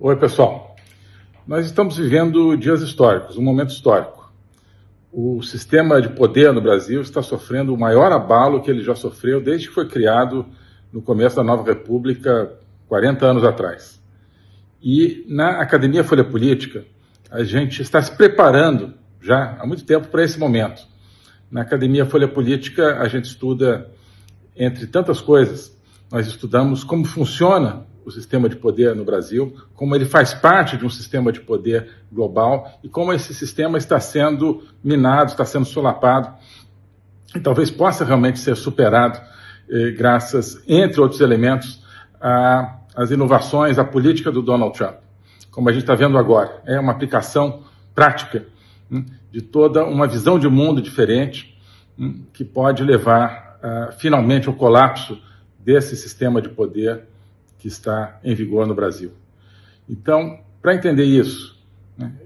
Oi, pessoal. Nós estamos vivendo dias históricos, um momento histórico. O sistema de poder no Brasil está sofrendo o maior abalo que ele já sofreu desde que foi criado no começo da Nova República, 40 anos atrás. E na Academia Folha Política, a gente está se preparando já há muito tempo para esse momento. Na Academia Folha Política, a gente estuda, entre tantas coisas, nós estudamos como funciona o sistema de poder no Brasil, como ele faz parte de um sistema de poder global e como esse sistema está sendo minado, está sendo solapado e talvez possa realmente ser superado graças, entre outros elementos, às inovações, à política do Donald Trump. Como a gente está vendo agora, é uma aplicação prática de toda uma visão de mundo diferente que pode levar finalmente ao colapso desse sistema de poder que está em vigor no Brasil. Então, para entender isso,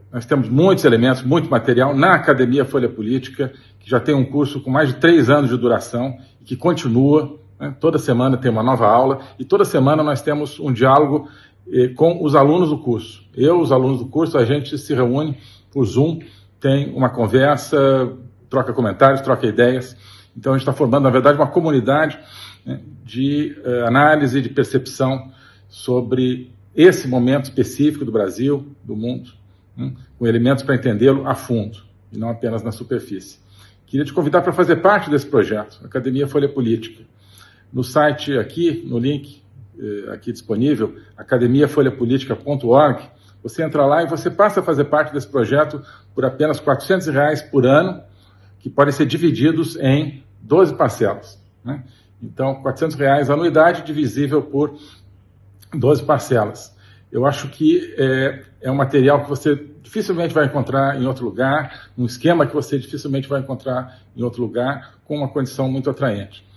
nós temos muitos elementos, muito material na Academia Folha Política, que já tem um curso com mais de 3 anos de duração e que continua, toda semana tem uma nova aula e toda semana nós temos um diálogo com os alunos do curso. Os alunos do curso, a gente se reúne por Zoom, tem uma conversa, troca comentários, troca ideias. Então, a gente está formando, na verdade, uma comunidade de análise, de percepção sobre esse momento específico do Brasil, do mundo, com elementos para entendê-lo a fundo, e não apenas na superfície. Queria te convidar para fazer parte desse projeto, Academia Folha Política. No site aqui, no link aqui disponível, academiafolhapolitica.org, você entra lá e você passa a fazer parte desse projeto por apenas R$400 por ano, que podem ser divididos em 12 parcelas. Então, R$400 anuidade divisível por 12 parcelas. Eu acho que é um material que você dificilmente vai encontrar em outro lugar, um esquema que você dificilmente vai encontrar em outro lugar, com uma condição muito atraente.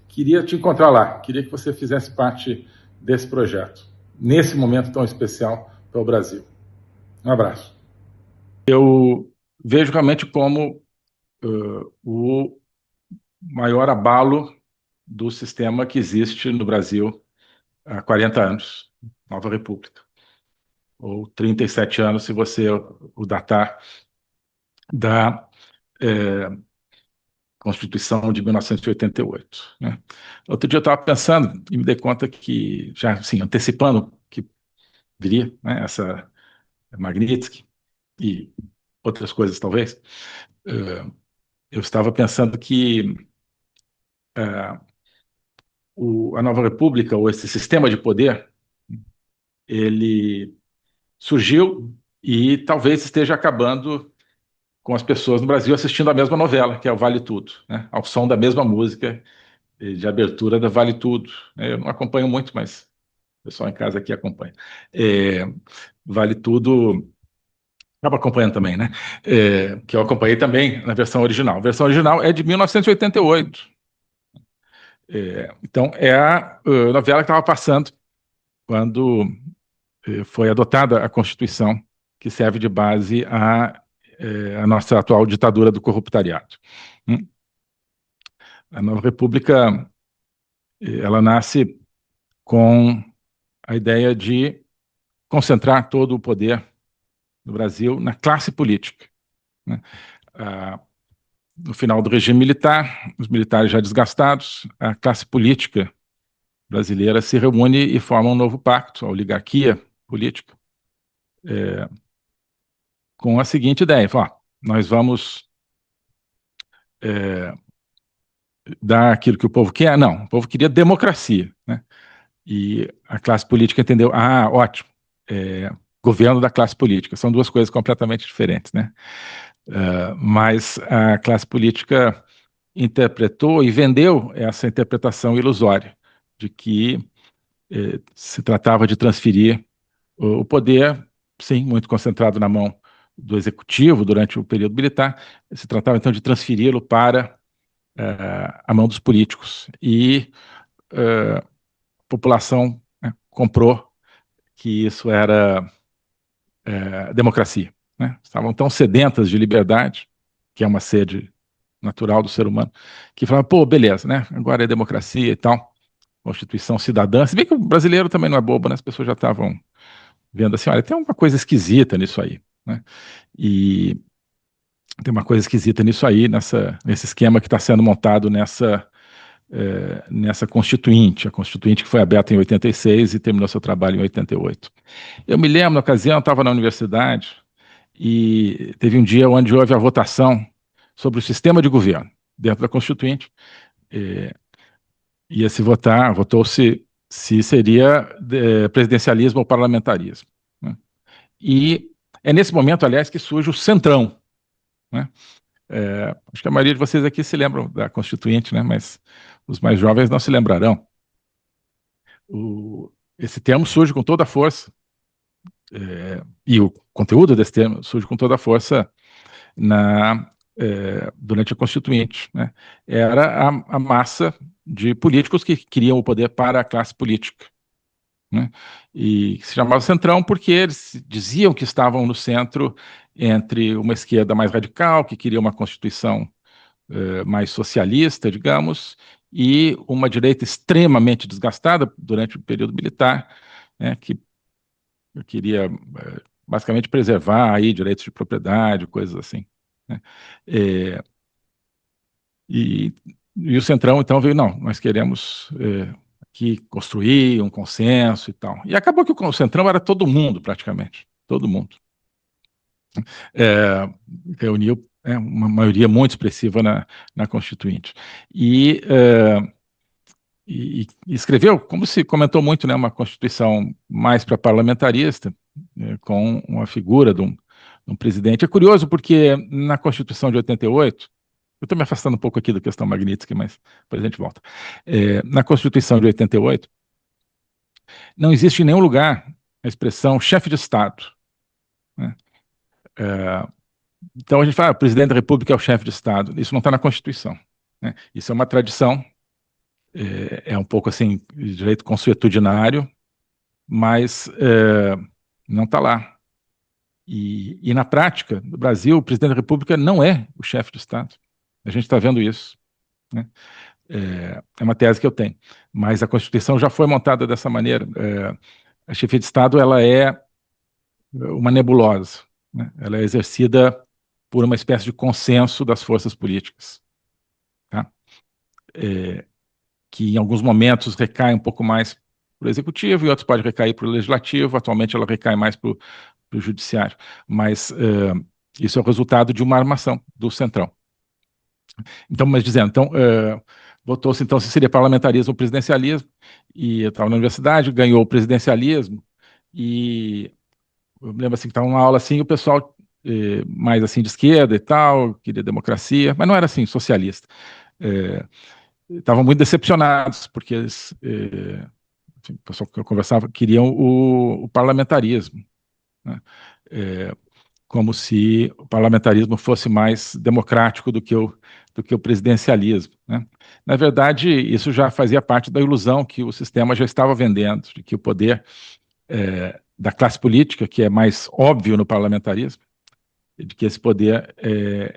Queria te encontrar lá, queria que você fizesse parte desse projeto, nesse momento tão especial para o Brasil. Um abraço. Eu vejo realmente como o maior abalo do sistema que existe no Brasil há 40 anos, Nova República, ou 37 anos, se você o datar da Constituição de 1988. Outro dia eu estava pensando e me dei conta que, já assim, antecipando que viria, essa Magnitsky e outras coisas talvez, eu estava pensando que a Nova República, ou esse sistema de poder, ele surgiu e talvez esteja acabando com as pessoas no Brasil assistindo a mesma novela, que é o Vale Tudo, ao som da mesma música de abertura da Vale Tudo. Eu não acompanho muito, mas o pessoal em casa aqui acompanha. Vale Tudo acaba acompanhando também, que eu acompanhei também na versão original. A versão original é de 1988. Então, é a novela que estava passando quando foi adotada a Constituição, que serve de base à nossa atual ditadura do corruptariado. A Nova República, ela nasce com a ideia de concentrar todo o poder no Brasil na classe política. No final do regime militar, os militares já desgastados, a classe política brasileira se reúne e forma um novo pacto, a oligarquia política, com a seguinte ideia: nós vamos dar aquilo que o povo quer? Não, o povo queria democracia, e a classe política entendeu, ótimo, governo da classe política, são duas coisas completamente diferentes, mas a classe política interpretou e vendeu essa interpretação ilusória de que se tratava de transferir o poder, sim, muito concentrado na mão do executivo durante o período militar, se tratava então de transferi-lo para a mão dos políticos. E a população comprou que isso era democracia. Estavam tão sedentas de liberdade, que é uma sede natural do ser humano, que falavam, beleza, agora é democracia e tal, Constituição cidadã, se bem que o brasileiro também não é bobo, as pessoas já estavam vendo assim, olha, tem uma coisa esquisita nisso aí, né? E tem uma coisa esquisita nisso aí, nesse esquema que está sendo montado nessa Constituinte, a Constituinte que foi aberta em 86 e terminou seu trabalho em 88. Eu me lembro, na ocasião, eu estava na universidade e teve um dia onde houve a votação sobre o sistema de governo dentro da Constituinte. Ia se votar, votou-se se seria presidencialismo ou parlamentarismo, né? E é nesse momento, aliás, que surge o Centrão, né? Acho que a maioria de vocês aqui se lembram da Constituinte, né? Mas os mais jovens não se lembrarão. Esse termo surge com toda a força, e o conteúdo desse termo surge com toda a força durante a Constituinte, né? Era a massa de políticos que queriam o poder para a classe política, né? E se chamava Centrão porque eles diziam que estavam no centro entre uma esquerda mais radical, que queria uma Constituição mais socialista, digamos, e uma direita extremamente desgastada durante o período militar, né, que queria basicamente preservar aí direitos de propriedade, coisas assim, né? É, e o Centrão, então, veio, não, nós queremos aqui construir um consenso e tal. E acabou que o Centrão era todo mundo, praticamente, todo mundo. Reuniu uma maioria muito expressiva na Constituinte. E escreveu, como se comentou muito, né, uma Constituição mais para parlamentarista, com uma figura de um presidente. É curioso porque na Constituição de 88, eu estou me afastando um pouco aqui da questão Magnitsky, mas depois a gente volta. Na Constituição de 88, não existe em nenhum lugar a expressão chefe de Estado, né? Então a gente fala, o presidente da República é o chefe de Estado. Isso não está na Constituição, né? Isso é uma tradição, um pouco assim, de direito consuetudinário, mas não está lá. E na prática, no Brasil, o presidente da República não é o chefe de Estado. A gente está vendo isso, né? É uma tese que eu tenho. Mas a Constituição já foi montada dessa maneira. A chefia de Estado ela é uma nebulosa, né? Ela é exercida por uma espécie de consenso das forças políticas, tá? Que em alguns momentos recai um pouco mais para o executivo e outros pode recair para o legislativo. Atualmente ela recai mais para o judiciário. Mas isso é o resultado de uma armação do Centrão. Então, mas dizendo, então, votou-se então se seria parlamentarismo ou presidencialismo, e eu estava na universidade, ganhou o presidencialismo, e eu me lembro assim que estava numa aula assim, o pessoal mais assim de esquerda e tal, queria democracia, mas não era assim, socialista. Estavam muito decepcionados, porque eles, enfim, o pessoal que eu conversava queriam o parlamentarismo, né? Como se o parlamentarismo fosse mais democrático do que o presidencialismo, né? Na verdade, isso já fazia parte da ilusão que o sistema já estava vendendo, de que o poder da classe política, que é mais óbvio no parlamentarismo, de que esse poder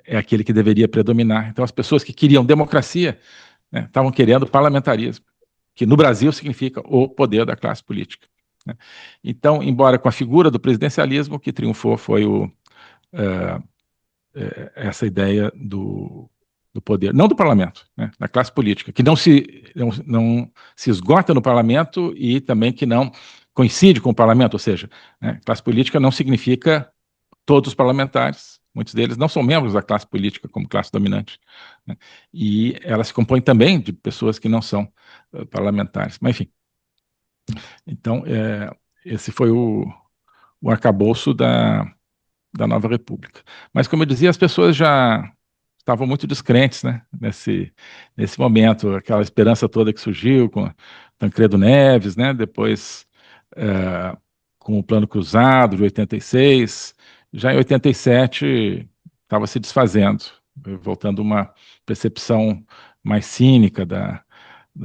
é aquele que deveria predominar. Então, as pessoas que queriam democracia, né, estavam querendo parlamentarismo, que no Brasil significa o poder da classe política, né? Então, embora com a figura do presidencialismo, o que triunfou foi essa ideia do poder, não do parlamento, né, da classe política, que não se esgota no parlamento e também que não coincide com o parlamento, ou seja, né, classe política não significa todos os parlamentares, muitos deles não são membros da classe política como classe dominante, né, e ela se compõe também de pessoas que não são parlamentares, mas enfim. Então, esse foi o arcabouço da nova república. Mas, como eu dizia, as pessoas já estavam muito descrentes, né, nesse momento, aquela esperança toda que surgiu com Tancredo Neves, né, depois com o Plano Cruzado de 86, já em 87 estava se desfazendo, voltando a uma percepção mais cínica da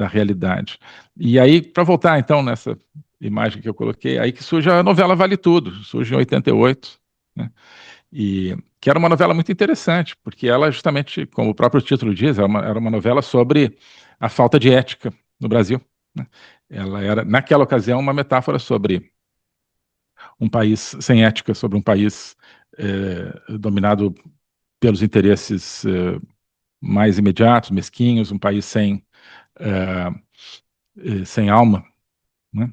realidade. E aí, para voltar então nessa imagem que eu coloquei, aí que surge a novela Vale Tudo, surge em 88, né? E que era uma novela muito interessante, porque ela justamente, como o próprio título diz, era uma novela sobre a falta de ética no Brasil, né? Ela era, naquela ocasião, uma metáfora sobre um país sem ética, sobre um país dominado pelos interesses mais imediatos, mesquinhos, um país sem alma, né?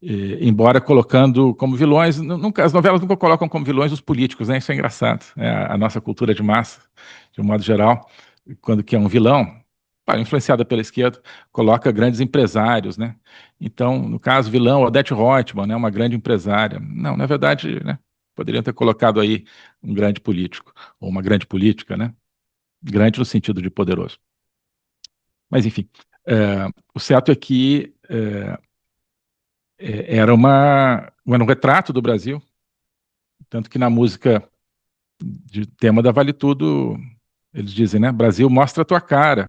Embora colocando como vilões, as novelas nunca colocam como vilões os políticos, né? Isso é engraçado. A nossa cultura de massa, de um modo geral, quando que é um vilão, influenciada pela esquerda, coloca grandes empresários, né? Então, no caso, vilão, Odete Roitman, né? Uma grande empresária. Não, na verdade, né? Poderiam ter colocado aí um grande político, ou uma grande política, né? Grande no sentido de poderoso. Mas, enfim, o certo é que era um retrato do Brasil, tanto que na música de tema da Vale Tudo, eles dizem, né? Brasil, mostra a tua cara.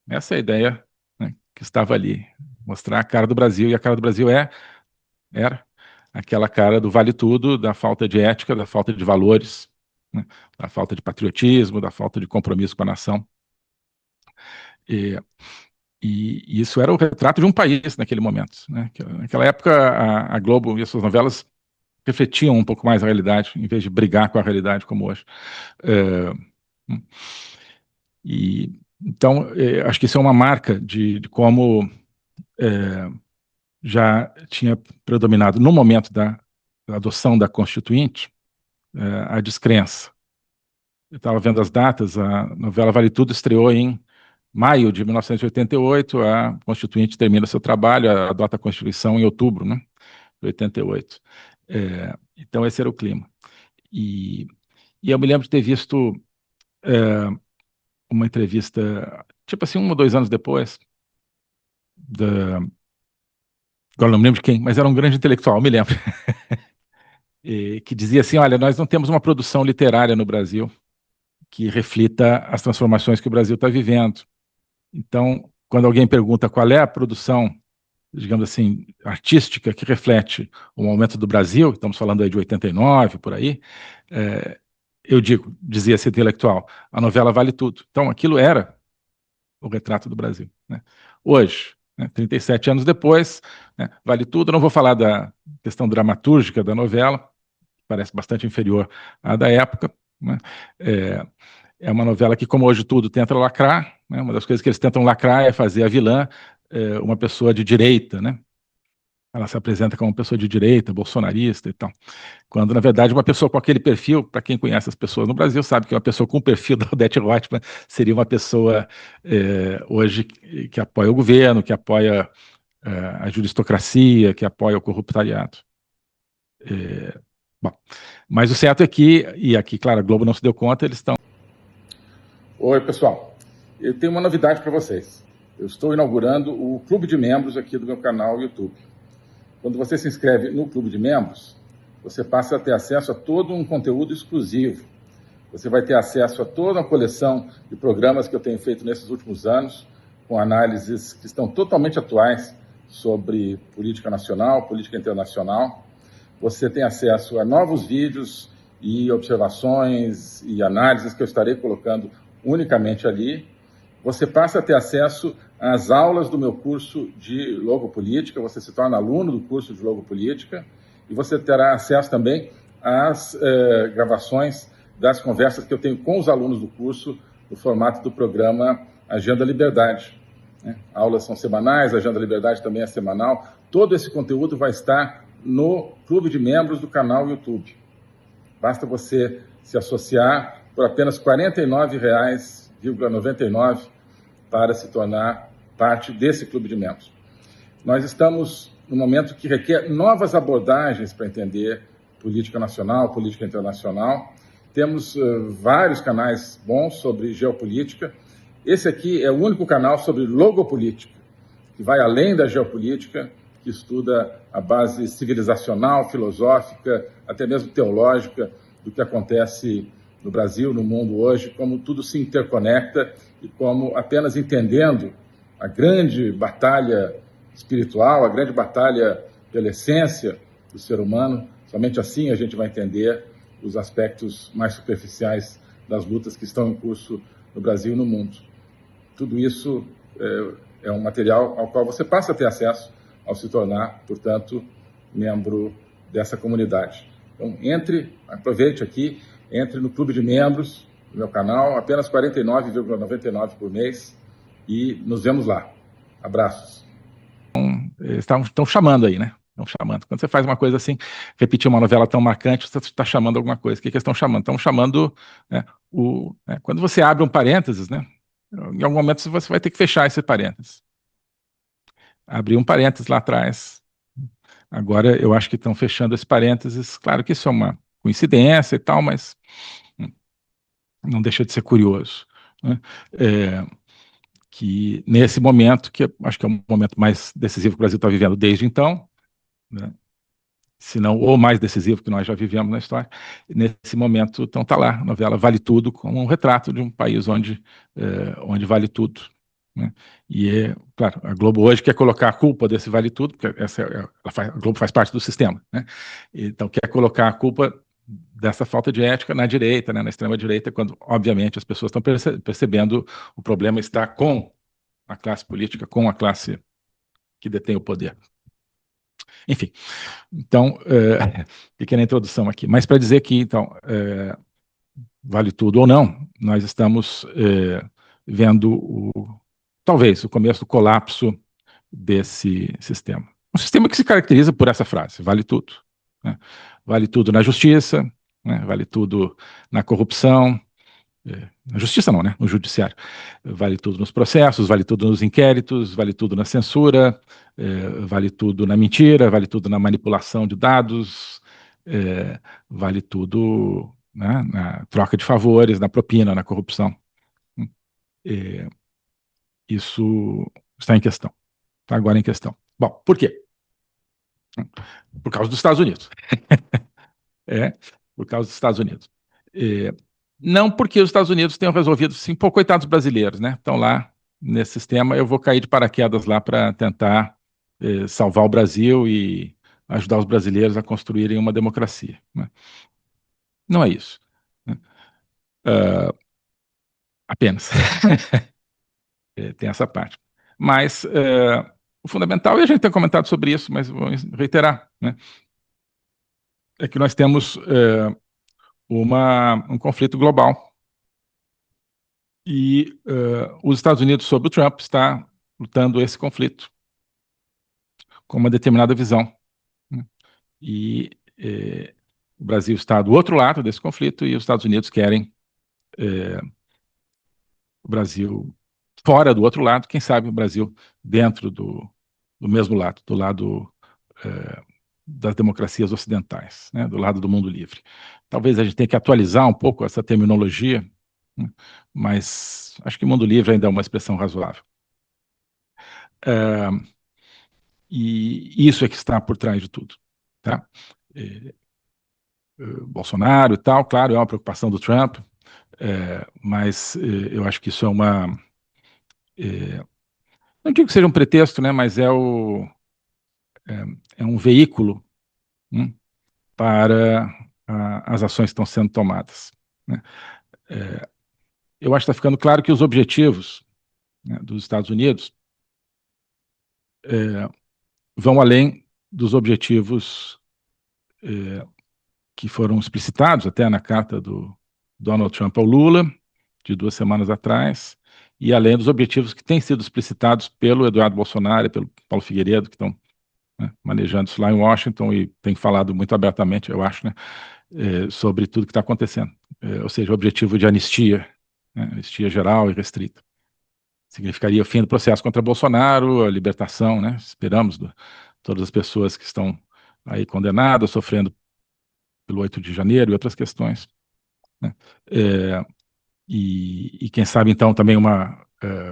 Essa é a ideia, né, que estava ali, mostrar a cara do Brasil, e a cara do Brasil era aquela cara do vale tudo, da falta de ética, da falta de valores, né, da falta de patriotismo, da falta de compromisso com a nação. E isso era o retrato de um país naquele momento, né? Naquela época, a Globo e as suas novelas refletiam um pouco mais a realidade, em vez de brigar com a realidade como hoje. Então, acho que isso é uma marca de como já tinha predominado, no momento da adoção da Constituinte, a descrença. Eu estava vendo as datas, a novela Vale Tudo estreou em maio de 1988, a Constituinte termina seu trabalho, adota a Constituição em outubro, né, de 88. Então, esse era o clima. E eu me lembro de ter visto uma entrevista, tipo assim, 1 ou 2 anos depois, agora não me lembro de quem, mas era um grande intelectual, me lembro, que dizia assim, olha, nós não temos uma produção literária no Brasil que reflita as transformações que o Brasil está vivendo. Então, quando alguém pergunta qual é a produção, digamos assim, artística que reflete o momento do Brasil, estamos falando aí de 89, por aí, eu dizia esse intelectual, a novela Vale Tudo. Então, aquilo era o retrato do Brasil, né? Hoje, né, 37 anos depois, né, Vale Tudo, não vou falar da questão dramatúrgica da novela, parece bastante inferior à da época, né? É uma novela que, como Hoje Tudo, tenta lacrar, né? Uma das coisas que eles tentam lacrar é fazer a vilã uma pessoa de direita, né? Ela se apresenta como uma pessoa de direita, bolsonarista e tal. Quando, na verdade, uma pessoa com aquele perfil, para quem conhece as pessoas no Brasil, sabe que uma pessoa com o perfil da Odete Roitman seria uma pessoa hoje que apoia o governo, que apoia a juristocracia, que apoia o corruptariado. Bom, mas o certo é que, e aqui, claro, a Globo não se deu conta, eles estão... Oi, pessoal. Eu tenho uma novidade para vocês. Eu estou inaugurando o clube de membros aqui do meu canal YouTube. Quando você se inscreve no clube de membros, você passa a ter acesso a todo um conteúdo exclusivo. Você vai ter acesso a toda uma coleção de programas que eu tenho feito nesses últimos anos, com análises que estão totalmente atuais sobre política nacional, política internacional. Você tem acesso a novos vídeos e observações e análises que eu estarei colocando unicamente ali. Você passa a ter acesso às aulas do meu curso de logopolítica, você se torna aluno do curso de logopolítica, e você terá acesso também às gravações das conversas que eu tenho com os alunos do curso, no formato do programa Agenda Liberdade, né? Aulas são semanais, a Agenda Liberdade também é semanal. Todo esse conteúdo vai estar no clube de membros do canal YouTube. Basta você se associar por apenas R$ 49,99 para se tornar parte desse clube de membros. Nós estamos num momento que requer novas abordagens para entender política nacional, política internacional. Temos vários canais bons sobre geopolítica. Esse aqui é o único canal sobre logopolítica, que vai além da geopolítica, que estuda a base civilizacional, filosófica, até mesmo teológica do que acontece no Brasil, no mundo hoje, como tudo se interconecta e como apenas entendendo a grande batalha espiritual, a grande batalha pela essência do ser humano, somente assim a gente vai entender os aspectos mais superficiais das lutas que estão em curso no Brasil e no mundo. Tudo isso é um material ao qual você passa a ter acesso ao se tornar, portanto, membro dessa comunidade. Então, aproveite aqui, entre no clube de membros do meu canal, apenas R$ 49,99 por mês, e nos vemos lá. Abraços. Estão chamando aí, né? Estão chamando. Quando você faz uma coisa assim, repetir uma novela tão marcante, você está chamando alguma coisa. O que eles estão chamando? Estão chamando, né, quando você abre um parênteses, né? Em algum momento você vai ter que fechar esse parênteses. Abri um parênteses lá atrás. Agora eu acho que estão fechando esse parênteses. Claro que isso é uma coincidência e tal, mas não deixa de ser curioso, né? Que nesse momento, que acho que é o momento mais decisivo que o Brasil está vivendo desde então, né? Se não o mais decisivo que nós já vivemos na história, nesse momento, então está lá, a novela Vale Tudo, como um retrato de um país onde vale tudo, né? E, claro, a Globo hoje quer colocar a culpa desse Vale Tudo, porque a Globo faz parte do sistema, né? Então quer colocar a culpa dessa falta de ética na direita, né, na extrema-direita, quando, obviamente, as pessoas estão percebendo o problema está com a classe política, com a classe que detém o poder. Enfim, então, pequena introdução aqui. Mas para dizer que, então, vale tudo ou não, nós estamos vendo, talvez, o começo do colapso desse sistema. Um sistema que se caracteriza por essa frase, vale tudo, né? Vale tudo na justiça, né? Vale tudo na corrupção, na justiça não, né? No judiciário. Vale tudo nos processos, vale tudo nos inquéritos, vale tudo na censura, vale tudo na mentira, vale tudo na manipulação de dados, vale tudo, né, na troca de favores, na propina, na corrupção. Isso está em questão. Está agora em questão. Bom, por quê? Por causa dos Estados Unidos. Por causa dos Estados Unidos. Não porque os Estados Unidos tenham resolvido, sim, pô, coitados brasileiros, né? Estão lá nesse sistema, eu vou cair de paraquedas lá para tentar salvar o Brasil e ajudar os brasileiros a construírem uma democracia, né? Não é isso, né? Apenas. Tem essa parte. Mas o fundamental, e a gente tem comentado sobre isso, mas vou reiterar, né? É que nós temos um conflito global. E os Estados Unidos, sob o Trump, está lutando esse conflito com uma determinada visão, né? E o Brasil está do outro lado desse conflito e os Estados Unidos querem o Brasil fora do outro lado, quem sabe o Brasil dentro do mesmo lado, do lado das democracias ocidentais, né? Do lado do mundo livre. Talvez a gente tenha que atualizar um pouco essa terminologia, né? Mas acho que mundo livre ainda é uma expressão razoável. E isso é que está por trás de tudo, tá? Bolsonaro e tal, claro, é uma preocupação do Trump, mas eu acho que isso não digo que seja um pretexto, né, mas é um veículo, para as ações que estão sendo tomadas, né? Eu acho que está ficando claro que os objetivos, né, dos Estados Unidos vão além dos objetivos que foram explicitados até na carta do Donald Trump ao Lula, de 2 semanas atrás, e além dos objetivos que têm sido explicitados pelo Eduardo Bolsonaro e pelo Paulo Figueiredo, que estão, né, manejando isso lá em Washington e têm falado muito abertamente, eu acho, né, sobre tudo que está acontecendo. Ou seja, o objetivo de anistia, né, anistia geral e restrita. Significaria o fim do processo contra Bolsonaro, a libertação, né, esperamos, todas as pessoas que estão aí condenadas, sofrendo pelo 8 de janeiro e outras questões, né? E quem sabe, então, também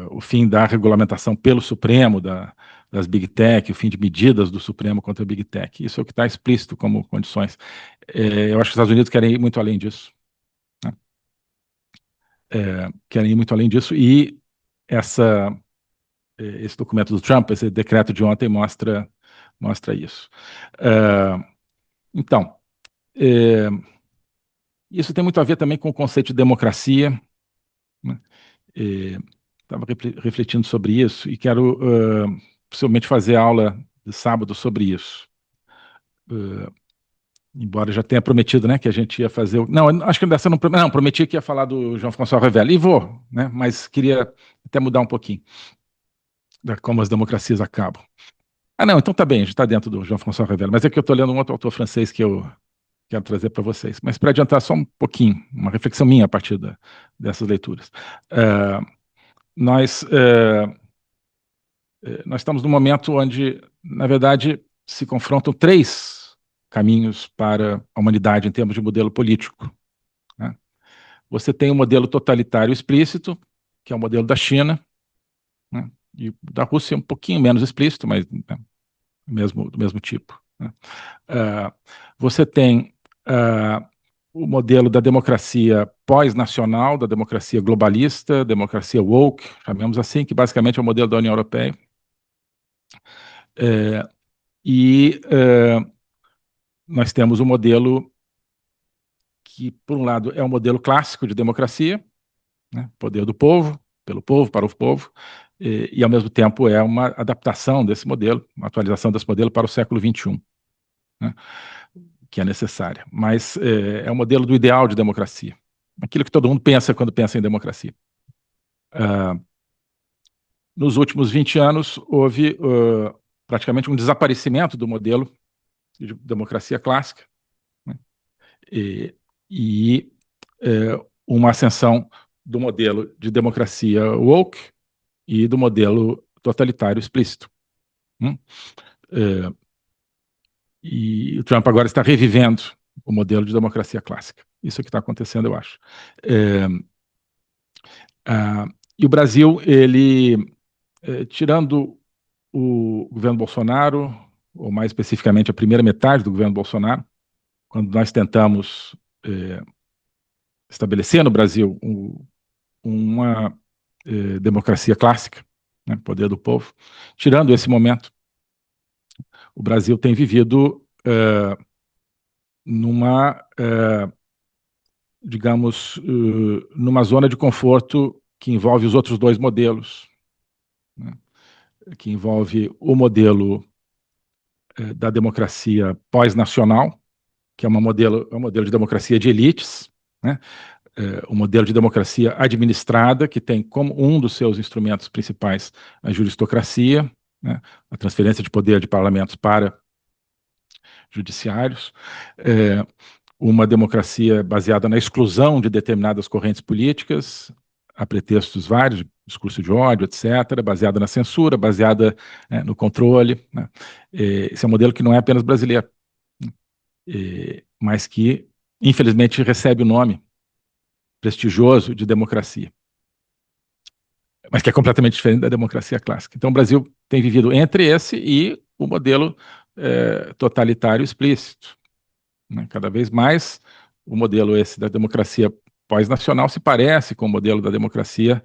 o fim da regulamentação pelo Supremo das Big Tech, o fim de medidas do Supremo contra a Big Tech. Isso é o que está explícito como condições. Eu acho que os Estados Unidos querem ir muito além disso, né? Querem ir muito além disso, e esse documento do Trump, esse decreto de ontem, mostra isso. Então, isso tem muito a ver também com o conceito de democracia, né? Estava refletindo sobre isso e quero possivelmente fazer aula de sábado sobre isso. embora já tenha prometido, né, que a gente ia fazer... Não, acho que dessa não prometi que ia falar do João François Revel, e vou, né, mas queria até mudar um pouquinho de como as democracias acabam. Ah, não, então tá bem, a gente está dentro do João François Revel, mas é que eu estou lendo um outro autor francês que eu quero trazer para vocês. Mas para adiantar só um pouquinho, uma reflexão minha a partir dessas leituras. Uh, nós, uh, nós estamos num momento onde, na verdade, se confrontam três caminhos para a humanidade em termos de modelo político, né? Você tem o modelo totalitário explícito, que é o modelo da China, né? E da Rússia um pouquinho menos explícito, mas né, do mesmo tipo, né? Você tem o modelo da democracia pós-nacional, da democracia globalista, democracia woke, chamemos assim, que basicamente é o modelo da União Europeia. Nós temos um modelo que, por um lado, é um modelo clássico de democracia, né, poder do povo, pelo povo, para o povo, e ao mesmo tempo é uma adaptação desse modelo, uma atualização desse modelo para o século XXI, né, que é necessária. Mas é o modelo do ideal de democracia, aquilo que todo mundo pensa quando pensa em democracia. Nos últimos 20 anos, houve praticamente um desaparecimento do modelo de democracia clássica, né, e uma ascensão do modelo de democracia woke e do modelo totalitário explícito. E o Trump agora está revivendo o modelo de democracia clássica. Isso é que está acontecendo, eu acho. E o Brasil, ele, tirando o governo Bolsonaro, ou mais especificamente a primeira metade do governo Bolsonaro, quando nós tentamos estabelecer no Brasil uma democracia clássica, né, poder do povo, tirando esse momento, o Brasil tem vivido digamos, numa zona de conforto que envolve os outros dois modelos, né, que envolve o modelo da democracia pós-nacional, que é um modelo de democracia de elites, né, um modelo de democracia administrada, que tem como um dos seus instrumentos principais a juristocracia, né, a transferência de poder de parlamentos para judiciários, uma democracia baseada na exclusão de determinadas correntes políticas, a pretextos vários, discurso de ódio, etc., baseada na censura, baseada no controle, né. Esse é um modelo que não é apenas brasileiro, mas que, infelizmente, recebe o nome prestigioso de democracia, mas que é completamente diferente da democracia clássica. Então, o Brasil tem vivido entre esse e o modelo totalitário explícito, né? Cada vez mais o modelo esse da democracia pós-nacional se parece com o modelo da democracia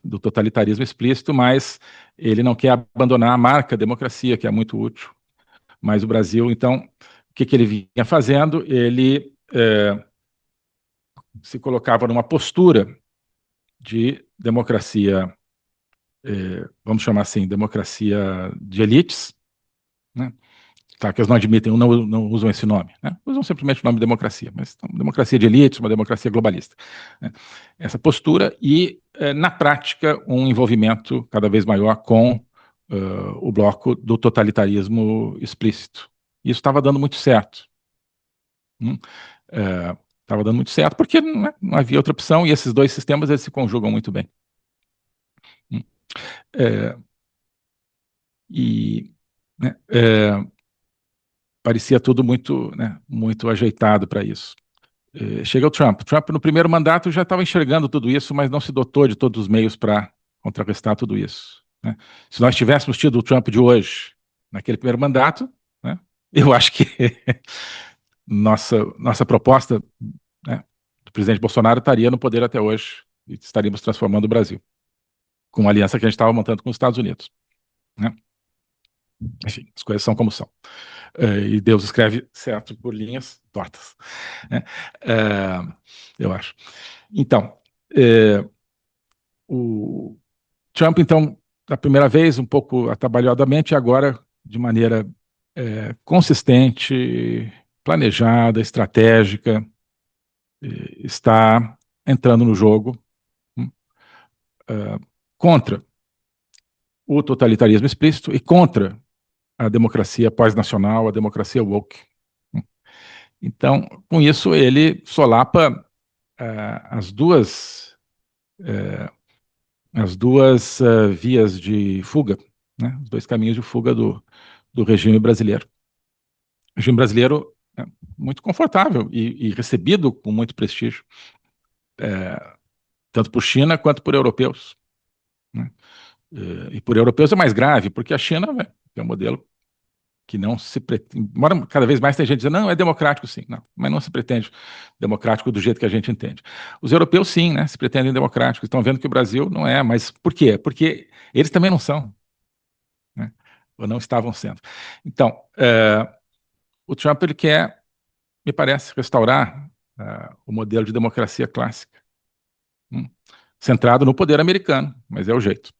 do totalitarismo explícito, mas ele não quer abandonar a marca democracia, que é muito útil. Mas o Brasil, então, o que ele vinha fazendo? Ele se colocava numa postura de democracia, vamos chamar assim, democracia de elites, né? Tá, que eles não admitem, não usam esse nome, né? Usam simplesmente o nome democracia, mas então, democracia de elites, uma democracia globalista, né? Essa postura e, na prática, um envolvimento cada vez maior com o bloco do totalitarismo explícito. Isso estava dando muito certo. Estava dando muito certo porque não havia outra opção e esses dois sistemas eles se conjugam muito bem. Né, parecia tudo muito, né, muito ajeitado para isso. Chega o Trump. Trump, no primeiro mandato, já estava enxergando tudo isso, mas não se dotou de todos os meios para contrarrestar tudo isso, né? Se nós tivéssemos tido o Trump de hoje, naquele primeiro mandato, né, eu acho que nossa proposta, né, do presidente Bolsonaro estaria no poder até hoje e estaríamos transformando o Brasil, com uma aliança que a gente estava montando com os Estados Unidos, né? Enfim, as coisas são como são. E Deus escreve certo por linhas tortas, né? Eu acho. Então, o Trump, então, da primeira vez, um pouco atabalhadamente, agora, de maneira consistente, planejada, estratégica, está entrando no jogo contra o totalitarismo explícito e contra a democracia pós-nacional, a democracia woke. Então, com isso, ele solapa as duas vias de fuga, né? Os dois caminhos de fuga do regime brasileiro. O regime brasileiro é muito confortável e recebido com muito prestígio, tanto por China quanto por europeus, né? E por europeus é mais grave, porque a China, né, é um modelo que não se pretende, embora cada vez mais tem gente dizendo, não, é democrático sim, não, mas não se pretende democrático do jeito que a gente entende. Os europeus sim, né, se pretendem democráticos, estão vendo que o Brasil não é, mas por quê? Porque eles também não são, né, ou não estavam sendo. Então, o Trump, ele quer, me parece, restaurar o modelo de democracia clássica, centrado no poder americano, mas é o jeito.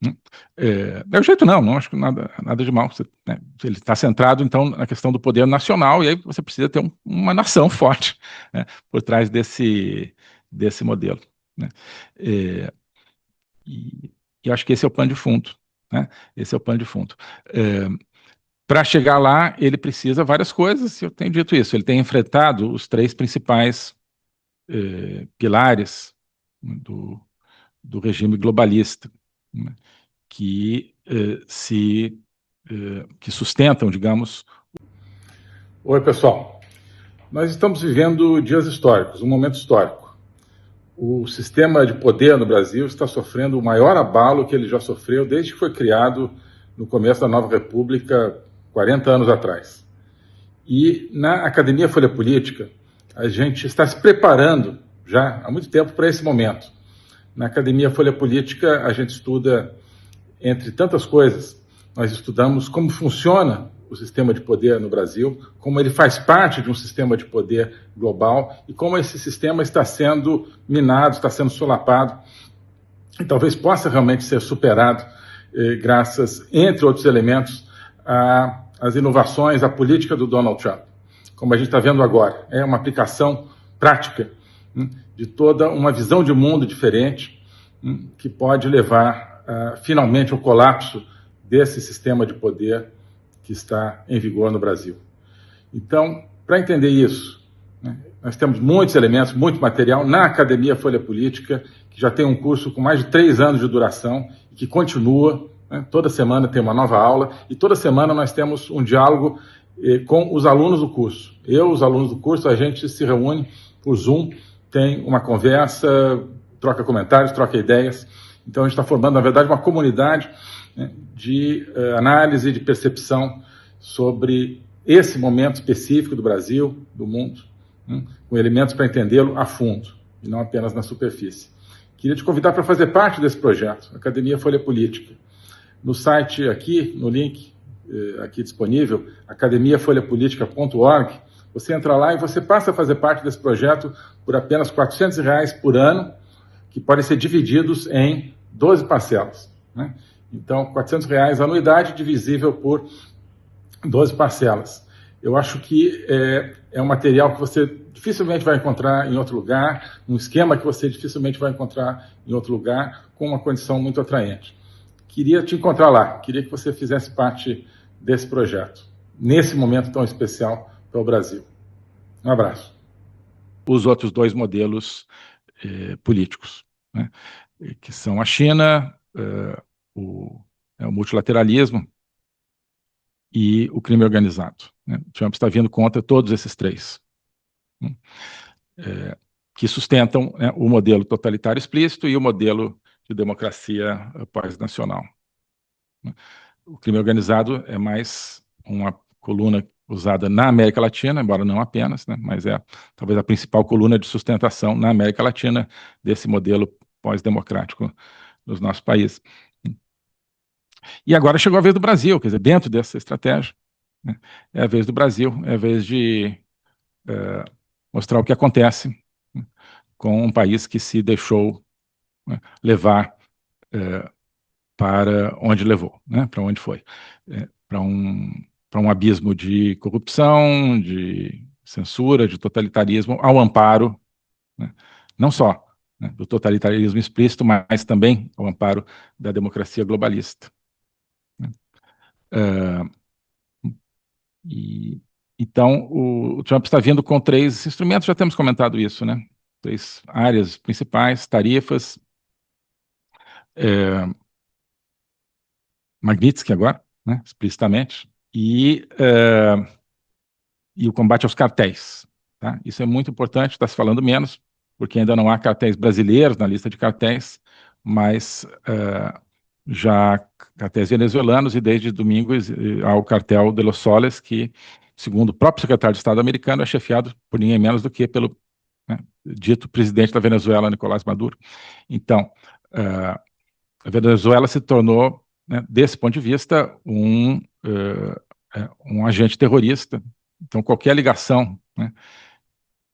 Não é o jeito não acho que nada de mal. Né, ele está centrado, então, na questão do poder nacional, e aí você precisa ter uma nação forte, né, por trás desse modelo. Né. E acho que esse é o pano de fundo. Né, esse é o pano de fundo. Para chegar lá, ele precisa várias coisas, eu tenho dito isso. Ele tem enfrentado os três principais pilares do regime globalista, né, que que sustentam, digamos. Oi, pessoal. Nós estamos vivendo dias históricos, um momento histórico. O sistema de poder no Brasil está sofrendo o maior abalo que ele já sofreu desde que foi criado no começo da Nova República, 40 anos atrás. E na Academia Folha Política, a gente está se preparando já há muito tempo para esse momento. Na Academia Folha Política, a gente estuda, entre tantas coisas, nós estudamos como funciona o sistema de poder no Brasil, como ele faz parte de um sistema de poder global e como esse sistema está sendo minado, está sendo solapado e talvez possa realmente ser superado graças, entre outros elementos, às inovações, à política do Donald Trump. Como a gente está vendo agora, é uma aplicação prática de toda uma visão de mundo diferente que pode levar finalmente ao colapso desse sistema de poder que está em vigor no Brasil. Então, para entender isso, né, nós temos muitos elementos, muito material na Academia Folha Política, que já tem um curso com mais de 3 anos de duração e que continua, né, toda semana tem uma nova aula e toda semana nós temos um diálogo com os alunos do curso. Os alunos do curso, a gente se reúne por Zoom, tem uma conversa, troca comentários, troca ideias. Então, a gente está formando, na verdade, uma comunidade, né, de análise, de percepção sobre esse momento específico do Brasil, do mundo, com elementos para entendê-lo a fundo, e não apenas na superfície. Queria te convidar para fazer parte desse projeto, Academia Folha Política. No site aqui, no link aqui disponível, academiafolhapolitica.org, você entra lá e você passa a fazer parte desse projeto por apenas R$ 400 por ano, que podem ser divididos em 12 parcelas. Né? Então, R$ 400 a anuidade divisível por 12 parcelas. Eu acho que é um material que você dificilmente vai encontrar em outro lugar, um esquema que você dificilmente vai encontrar em outro lugar, com uma condição muito atraente. Queria te encontrar lá, queria que você fizesse parte desse projeto, nesse momento tão especial para o Brasil. Um abraço. Os outros dois modelos políticos, né, que são a China, o multilateralismo e o crime organizado. Né? O Trump está vindo contra todos esses três, né, que sustentam, né, o modelo totalitário explícito e o modelo de democracia pós-nacional. Né? O crime organizado é mais uma coluna usada na América Latina, embora não apenas, né, mas é talvez a principal coluna de sustentação na América Latina desse modelo pós-democrático nos nossos países. E agora chegou a vez do Brasil, quer dizer, dentro dessa estratégia, né, é a vez do Brasil, é a vez de mostrar o que acontece, né, com um país que se deixou, né, levar para onde levou, né, para onde foi. para um abismo de corrupção, de censura, de totalitarismo, ao amparo, né, não só, né, do totalitarismo explícito, mas também ao amparo da democracia globalista. Né. E, então, o Trump está vindo com 3 instrumentos, já temos comentado isso, né? 3 áreas principais: tarifas, Magnitsky agora, né, explicitamente, e o combate aos cartéis. Tá? Isso é muito importante, está se falando menos, porque ainda não há cartéis brasileiros na lista de cartéis, mas já cartéis venezuelanos, e desde domingo há o cartel de Los Soles, que, segundo o próprio secretário de Estado americano, é chefiado por ninguém menos do que pelo, né, dito presidente da Venezuela, Nicolás Maduro. Então, a Venezuela se tornou, né, desse ponto de vista, um agente terrorista. Então, qualquer ligação, né,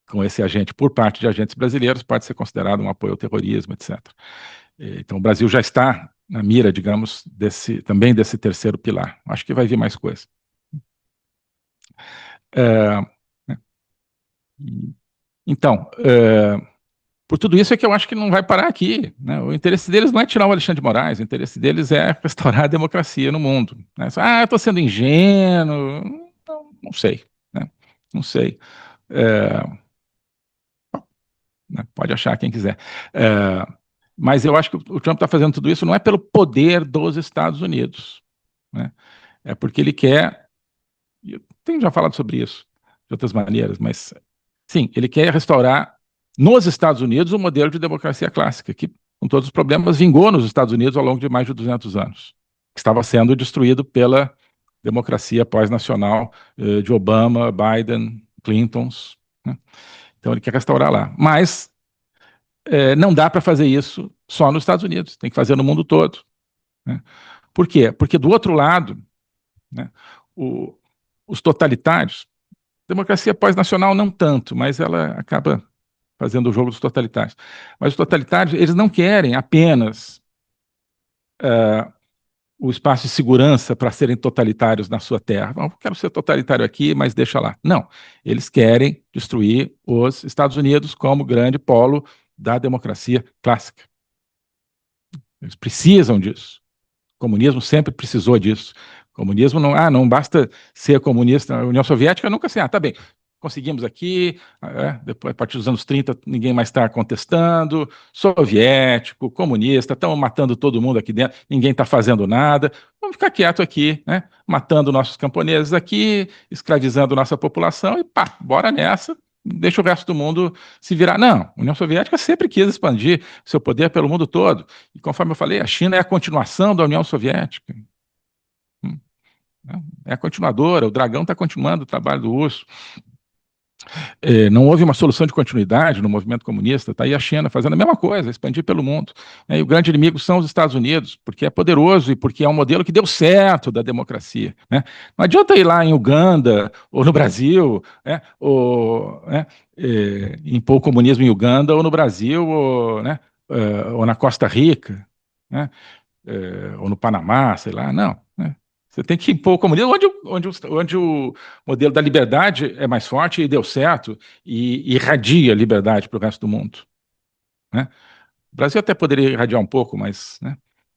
com esse agente por parte de agentes brasileiros pode ser considerado um apoio ao terrorismo, etc. Então, o Brasil já está na mira, digamos, também desse terceiro pilar. Acho que vai vir mais coisa. Então, por tudo isso é que eu acho que não vai parar aqui. Né? O interesse deles não é tirar o Alexandre de Moraes, o interesse deles é restaurar a democracia no mundo. Né? Eu estou sendo ingênuo. Não sei. Né? Não sei. Né? Pode achar quem quiser. Mas eu acho que o Trump está fazendo tudo isso não é pelo poder dos Estados Unidos. Né? É porque ele quer. Eu tenho já falado sobre isso de outras maneiras, mas sim, ele quer restaurar nos Estados Unidos o modelo de democracia clássica, que, com todos os problemas, vingou nos Estados Unidos ao longo de mais de 200 anos, que estava sendo destruído pela democracia pós-nacional de Obama, Biden, Clintons. Né? Então ele quer restaurar lá. Mas não dá para fazer isso só nos Estados Unidos, tem que fazer no mundo todo. Né? Por quê? Porque do outro lado, né, os totalitários, democracia pós-nacional não tanto, mas ela acaba fazendo o jogo dos totalitários. Mas os totalitários, eles não querem apenas o espaço de segurança para serem totalitários na sua terra. Não, quero ser totalitário aqui, mas deixa lá. Não, eles querem destruir os Estados Unidos como grande polo da democracia clássica. Eles precisam disso. O comunismo sempre precisou disso. O comunismo não basta ser comunista. A União Soviética nunca assim, tá bem, conseguimos aqui, depois, a partir dos anos 30, ninguém mais está contestando, soviético, comunista, estamos matando todo mundo aqui dentro, ninguém está fazendo nada, vamos ficar quieto aqui, né? Matando nossos camponeses aqui, escravizando nossa população e pá, bora nessa, deixa o resto do mundo se virar. Não, a União Soviética sempre quis expandir seu poder pelo mundo todo, e conforme eu falei, a China é a continuação da União Soviética. É a continuadora, o dragão está continuando o trabalho do urso. Não houve uma solução de continuidade no movimento comunista, está aí a China fazendo a mesma coisa, expandir pelo mundo. E o grande inimigo são os Estados Unidos, porque é poderoso e porque é um modelo que deu certo da democracia. Né? Não adianta ir lá em Uganda, ou no Brasil, impor o comunismo em Uganda, ou no Brasil, ou na Costa Rica, né? Ou no Panamá, sei lá, não. Né? Você tem que impor o comunismo onde o modelo da liberdade é mais forte e deu certo e irradia liberdade para o resto do mundo. Né? O Brasil até poderia irradiar um pouco, né?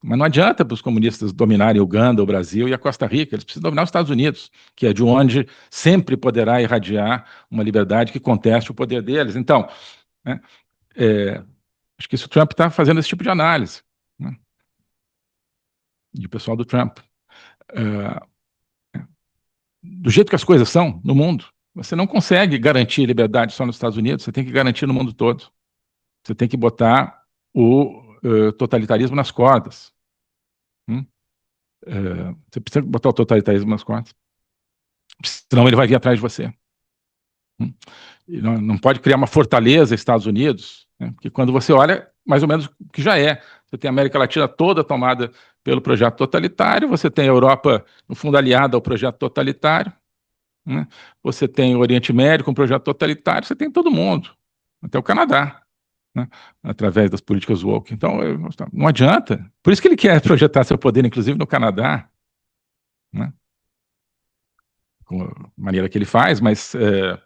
Mas não adianta para os comunistas dominarem Uganda, o Brasil e a Costa Rica, eles precisam dominar os Estados Unidos, que é de onde sempre poderá irradiar uma liberdade que conteste o poder deles. Então, né, acho que isso o Trump está fazendo esse tipo de análise. Né? E o pessoal do Trump. Do jeito que as coisas são no mundo, você não consegue garantir liberdade só nos Estados Unidos, você tem que garantir no mundo todo. Você tem que botar o totalitarismo nas cordas. Você precisa botar o totalitarismo nas cordas. Senão ele vai vir atrás de você. E não pode criar uma fortaleza Estados Unidos, né? Porque quando você olha, mais ou menos o que já é. Você tem a América Latina toda tomada pelo projeto totalitário, você tem a Europa, no fundo, aliada ao projeto totalitário, né? Você tem o Oriente Médio com um projeto totalitário, você tem todo mundo, até o Canadá, né? Através das políticas woke. Então, não adianta. Por isso que ele quer projetar seu poder, inclusive, no Canadá. Né? com a maneira que ele faz, mas é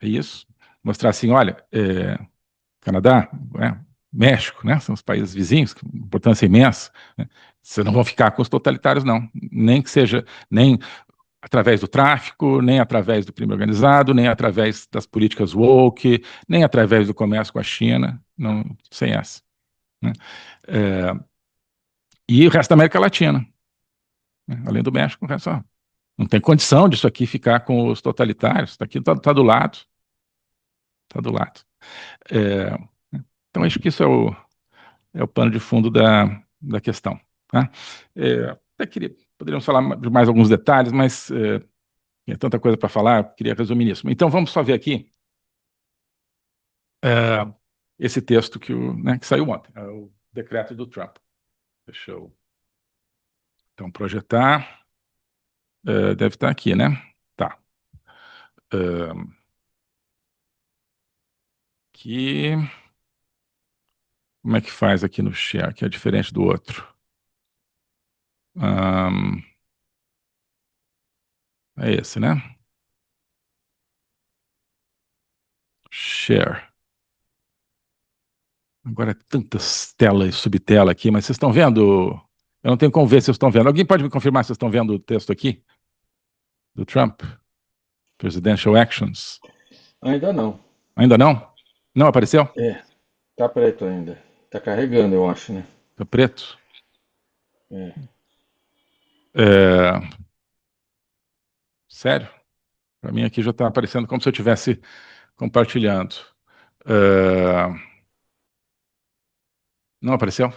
isso. Mostrar assim, olha, Canadá, México, né, são os países vizinhos, com importância imensa, né? Vocês não vão ficar com os totalitários, não. Nem que seja, nem através do tráfico, nem através do crime organizado, nem através das políticas woke, nem através do comércio com a China, não, sem essa, né? E o resto da América Latina, né? Além do México, o resto, não tem condição disso aqui ficar com os totalitários, está aqui, tá do lado, está do lado. Então, acho que isso é o pano de fundo da questão, tá? Até poderíamos falar de mais alguns detalhes, mas tem tanta coisa para falar, queria resumir nisso. Então, vamos só ver aqui esse texto que saiu ontem, o decreto do Trump. Deixa eu, então, projetar. Deve estar aqui, né? Tá. Aqui. Como é que faz aqui no share, que é diferente do outro? É esse, né? Share. Agora é tantas telas e subtela aqui, mas vocês estão vendo? Eu não tenho como ver se vocês estão vendo. Alguém pode me confirmar se vocês estão vendo o texto aqui? Do Trump? Presidential Actions? Ainda não. Ainda não? Não apareceu? Tá preto ainda. Tá carregando, eu acho, né? Tá preto? Sério? Para mim aqui já está aparecendo como se eu estivesse compartilhando. Não apareceu?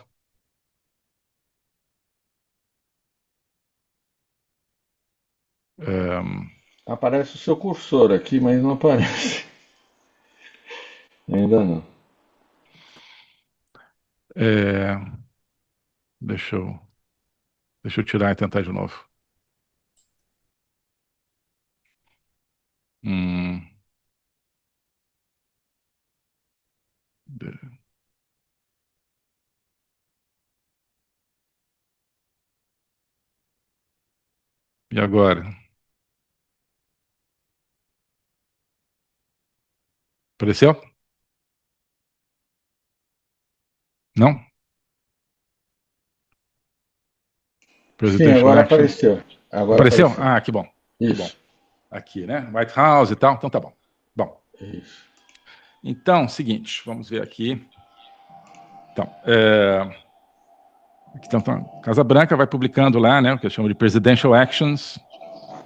Aparece o seu cursor aqui, mas não aparece. Ainda não. Deixa eu tirar e tentar de novo. E agora? Apareceu? Não? Sim, agora apareceu. Apareceu? Ah, que bom. Isso. Que bom. Aqui, né? White House e tal. Então tá bom. Bom. Isso. Então, seguinte, vamos ver aqui. Então, a Casa Branca vai publicando lá, né, o que eu chamo de Presidential Actions.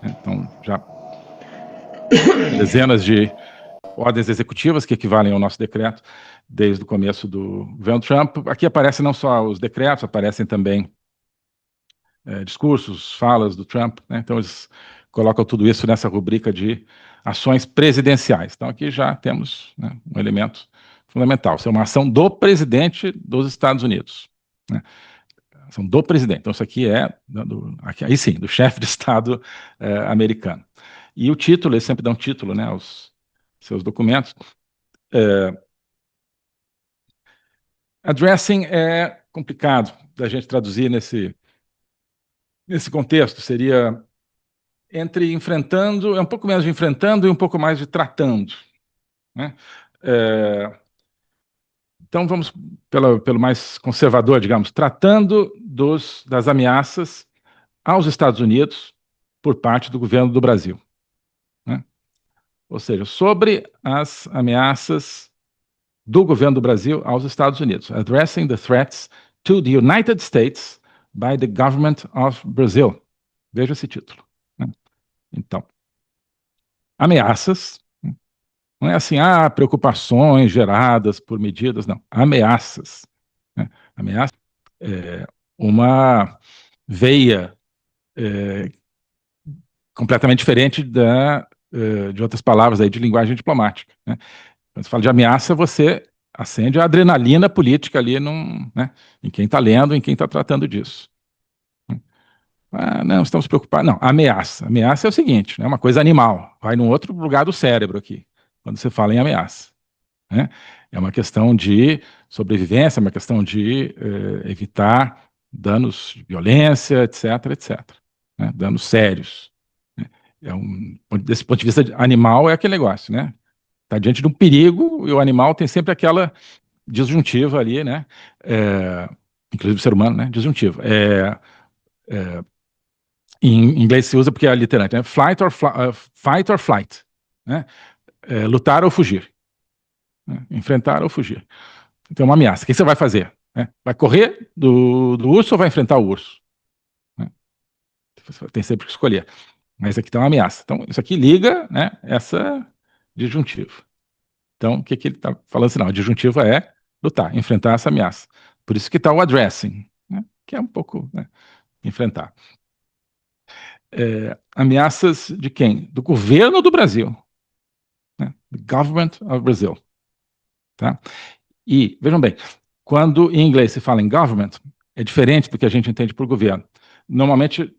Então, já dezenas de ordens executivas que equivalem ao nosso decreto desde o começo do governo Trump. Aqui aparecem não só os decretos, aparecem também discursos, falas do Trump, né? Então eles colocam tudo isso nessa rubrica de ações presidenciais. Então aqui já temos, né, um elemento fundamental, isso é uma ação do presidente dos Estados Unidos, né? Ação do presidente. Então isso aqui aí sim, do chefe de Estado americano. E o título, eles sempre dão título, né, aos seus documentos. Addressing é complicado da gente traduzir nesse contexto, seria entre enfrentando, um pouco menos de enfrentando e um pouco mais de tratando, né? Então vamos pelo mais conservador, digamos, tratando das ameaças aos Estados Unidos por parte do governo do Brasil, né? Ou seja, sobre as ameaças do governo do Brasil aos Estados Unidos. Addressing the threats to the United States by the government of Brazil. Veja esse título, né? Então, ameaças, não é assim, preocupações geradas por medidas, não. Ameaças, né? Ameaça é uma veia completamente diferente de outras palavras aí de linguagem diplomática, né? Quando você fala de ameaça, você acende a adrenalina política ali né, em quem está lendo, em quem está tratando disso. Não, estamos preocupados. Não, ameaça. Ameaça é o seguinte, né, uma coisa animal, vai num outro lugar do cérebro aqui, quando você fala em ameaça, né? É uma questão de sobrevivência, é uma questão de evitar danos de violência, etc., etc., né, danos sérios, né? Desse ponto de vista animal, é aquele negócio, né? Está diante de um perigo e o animal tem sempre aquela disjuntiva ali, né? Inclusive o ser humano, né? Disjuntiva. Em inglês se usa porque é literante, né? Fight or flight, né? Lutar ou fugir, né? Enfrentar ou fugir. Então, é uma ameaça. O que você vai fazer? Né? Vai correr do urso ou vai enfrentar o urso? Né? Você tem sempre que escolher. Mas aqui tem uma ameaça. Então, isso aqui liga, né, essa disjuntiva. Então, o que ele está falando? Assim, não, a disjuntiva é lutar, enfrentar essa ameaça. Por isso que está o addressing, né, que é um pouco, né, enfrentar. Ameaças de quem? Do governo do Brasil. Né? The government of Brazil. Tá? E, vejam bem, quando em inglês se fala em government, é diferente do que a gente entende por governo. Normalmente,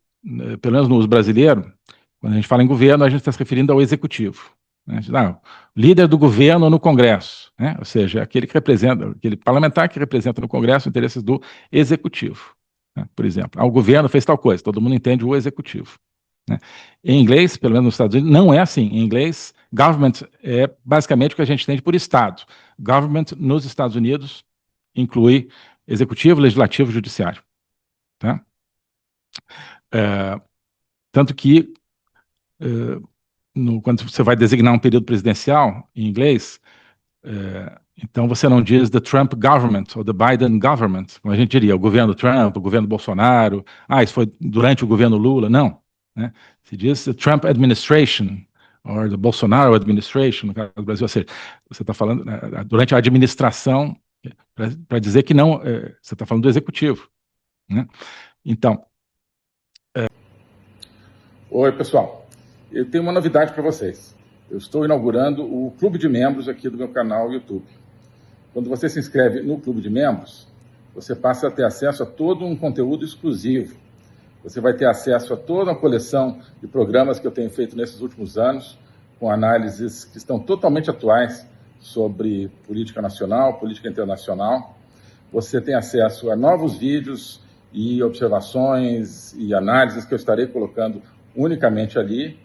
pelo menos no uso brasileiro, quando a gente fala em governo, a gente está se referindo ao executivo. Né? Líder do governo no Congresso, né? Ou seja, aquele que representa, aquele parlamentar que representa no Congresso os interesses do executivo. Né? Por exemplo, o governo fez tal coisa, todo mundo entende o executivo. Né? Em inglês, pelo menos nos Estados Unidos, não é assim. Em inglês, government é basicamente o que a gente entende por Estado. Government nos Estados Unidos inclui executivo, legislativo e judiciário. Tá? Tanto que quando você vai designar um período presidencial, em inglês, então você não diz the Trump government ou the Biden government, como a gente diria, o governo Trump, o governo Bolsonaro, isso foi durante o governo Lula, não. Né? Se diz the Trump administration, ou the Bolsonaro administration, no caso do Brasil, ou seja, você está falando durante a administração, para dizer que não, você está falando do executivo. Né? Então... Oi, pessoal. Eu tenho uma novidade para vocês. Eu estou inaugurando o clube de membros aqui do meu canal YouTube. Quando você se inscreve no clube de membros, você passa a ter acesso a todo um conteúdo exclusivo. Você vai ter acesso a toda uma coleção de programas que eu tenho feito nesses últimos anos, com análises que estão totalmente atuais sobre política nacional, política internacional. Você tem acesso a novos vídeos e observações e análises que eu estarei colocando unicamente ali.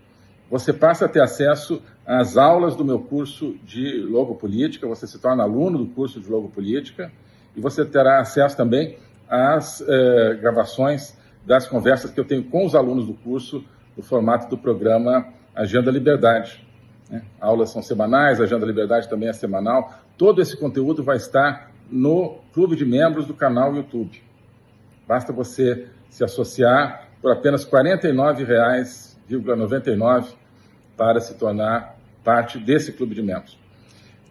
Você passa a ter acesso às aulas do meu curso de logopolítica, você se torna aluno do curso de logopolítica e você terá acesso também às gravações das conversas que eu tenho com os alunos do curso no formato do programa Agenda Liberdade. Né? Aulas são semanais, a Agenda Liberdade também é semanal. Todo esse conteúdo vai estar no clube de membros do canal YouTube. Basta você se associar por apenas R$ 49,99 para se tornar parte desse clube de membros.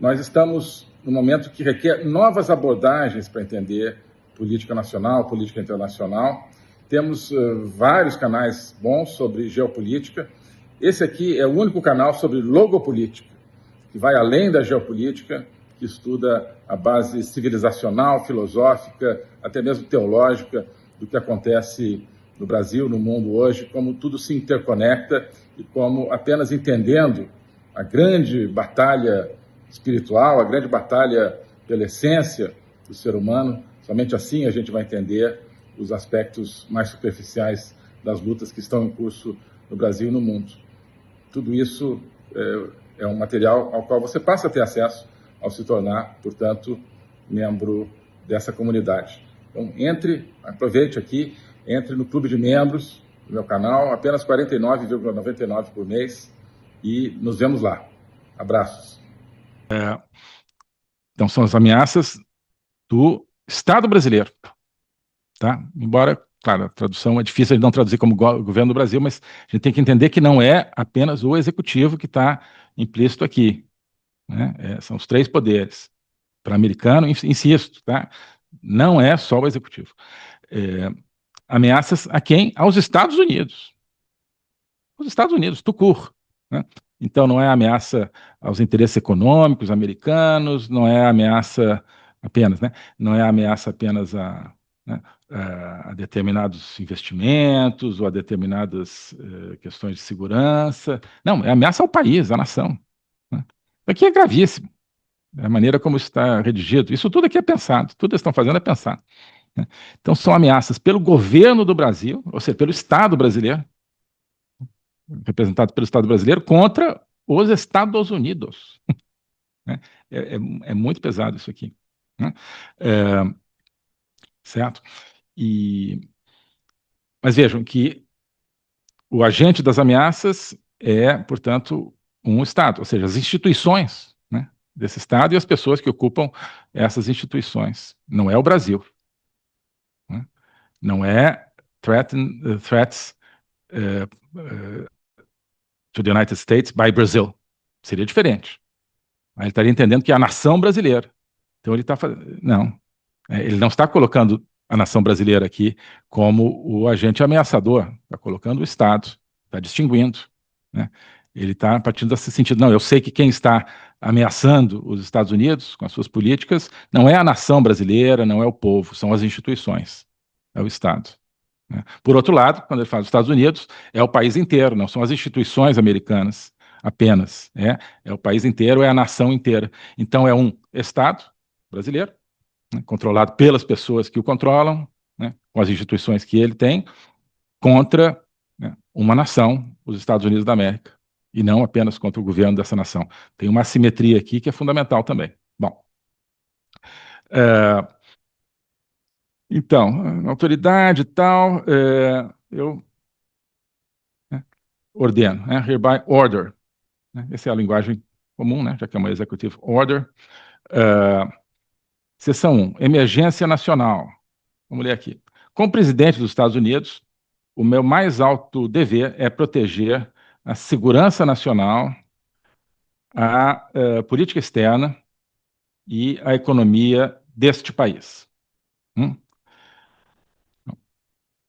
Nós estamos num momento que requer novas abordagens para entender política nacional, política internacional. Temos vários canais bons sobre geopolítica. Esse aqui é o único canal sobre logopolítica, que vai além da geopolítica, que estuda a base civilizacional, filosófica, até mesmo teológica do que acontece no Brasil, no mundo hoje, como tudo se interconecta e como apenas entendendo a grande batalha espiritual, a grande batalha pela essência do ser humano, somente assim a gente vai entender os aspectos mais superficiais das lutas que estão em curso no Brasil e no mundo. Tudo isso é um material ao qual você passa a ter acesso ao se tornar, portanto, membro dessa comunidade. Então, aproveite aqui, entre no clube de membros do meu canal, apenas R$ 49,99 por mês, e nos vemos lá. Abraços. Então, são as ameaças do Estado brasileiro. Tá? Embora, claro, a tradução é difícil de não traduzir como governo do Brasil, mas a gente tem que entender que não é apenas o executivo que está implícito aqui. Né? São os três poderes. Para americano, insisto, tá? Não é só o executivo. Ameaças a quem? Aos Estados Unidos. Os Estados Unidos, tucur. Né? Então, não é ameaça aos interesses econômicos americanos, não é ameaça apenas, né? Não é ameaça apenas a determinados investimentos ou a determinadas questões de segurança. Não, é ameaça ao país, à nação. Né? Isso aqui é gravíssimo. A maneira como isso está redigido. Isso tudo aqui é pensado, tudo que eles estão fazendo é pensado. Né? Então, são ameaças pelo governo do Brasil, ou seja, pelo Estado brasileiro, representado pelo Estado brasileiro, contra os Estados Unidos. Né? É muito pesado isso aqui. Né? Certo? Mas vejam que o agente das ameaças é, portanto, um Estado, ou seja, as instituições, né, desse Estado e as pessoas que ocupam essas instituições. Não é o Brasil. Né? Não é threats to the United States by Brazil. Seria diferente. Aí ele estaria entendendo que é a nação brasileira. Então ele está fazendo. Não. Ele não está colocando a nação brasileira aqui como o agente ameaçador. Está colocando o Estado. Está distinguindo. Né? Ele está partindo desse sentido. Não, eu sei que quem está ameaçando os Estados Unidos com as suas políticas não é a nação brasileira, não é o povo, são as instituições. É o Estado. Né? Por outro lado, quando ele fala dos Estados Unidos, é o país inteiro, não são as instituições americanas apenas. É o país inteiro, é a nação inteira. Então, é um Estado brasileiro, né, controlado pelas pessoas que o controlam, né, com as instituições que ele tem, contra, né, uma nação, os Estados Unidos da América, e não apenas contra o governo dessa nação. Tem uma assimetria aqui que é fundamental também. Bom, então, autoridade e tal, eu ordeno, hereby order. Né? Essa é a linguagem comum, né? Já que é uma executive order. Seção 1, emergência nacional. Vamos ler aqui. Como presidente dos Estados Unidos, o meu mais alto dever é proteger a segurança nacional, a política externa e a economia deste país.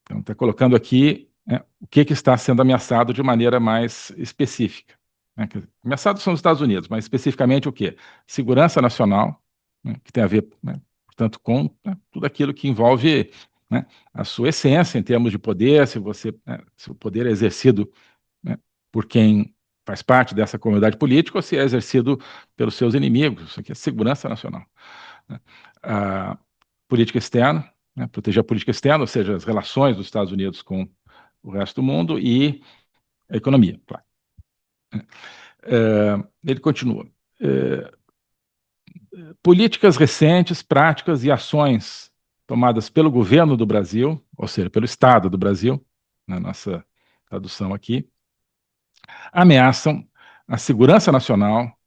Então, está colocando aqui, né, o que está sendo ameaçado de maneira mais específica. Né? Ameaçados são os Estados Unidos, mas especificamente o quê? Segurança nacional, né, que tem a ver, né, portanto, com, né, tudo aquilo que envolve, né, a sua essência em termos de poder, se o poder é exercido, né, por quem faz parte dessa comunidade política ou se é exercido pelos seus inimigos. Isso aqui é segurança nacional. Né? A política externa, né, proteger a política externa, ou seja, as relações dos Estados Unidos com o resto do mundo, e a economia, claro. Ele continua. Políticas recentes, práticas e ações tomadas pelo governo do Brasil, ou seja, pelo Estado do Brasil, na nossa tradução aqui, ameaçam a segurança nacional,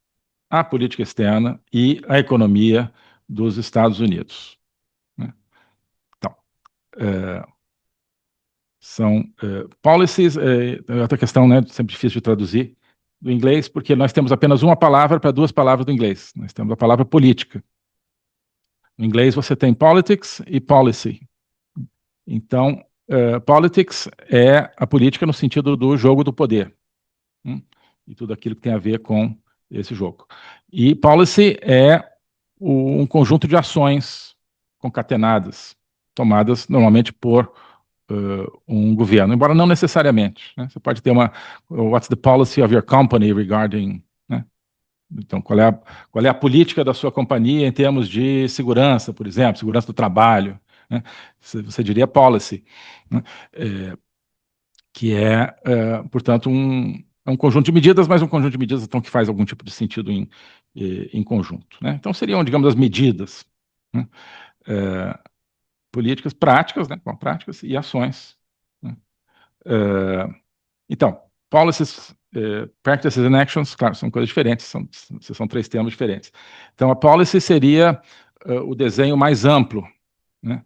a política externa e a economia dos Estados Unidos. Né? Então, são policies, outra questão, né, sempre difícil de traduzir do inglês, porque nós temos apenas uma palavra para duas palavras do inglês. Nós temos a palavra política. No inglês você tem politics e policy. Então, politics é a política no sentido do jogo do poder. E tudo aquilo que tem a ver com esse jogo. E policy é um conjunto de ações concatenadas, tomadas normalmente por um governo, embora não necessariamente. Né? Você pode ter what's the policy of your company regarding, né? Então, qual é a política da sua companhia em termos de segurança, por exemplo, segurança do trabalho, né? Você diria policy, né? Que portanto, é um conjunto de medidas, mas um conjunto de medidas então, que faz algum tipo de sentido em conjunto. Né? Então, seriam, digamos, as medidas, né? Políticas práticas, né? Bom, práticas e ações. Né? Então, policies, practices and actions, claro, são coisas diferentes, são três termos diferentes. Então, a policy seria o desenho mais amplo, né?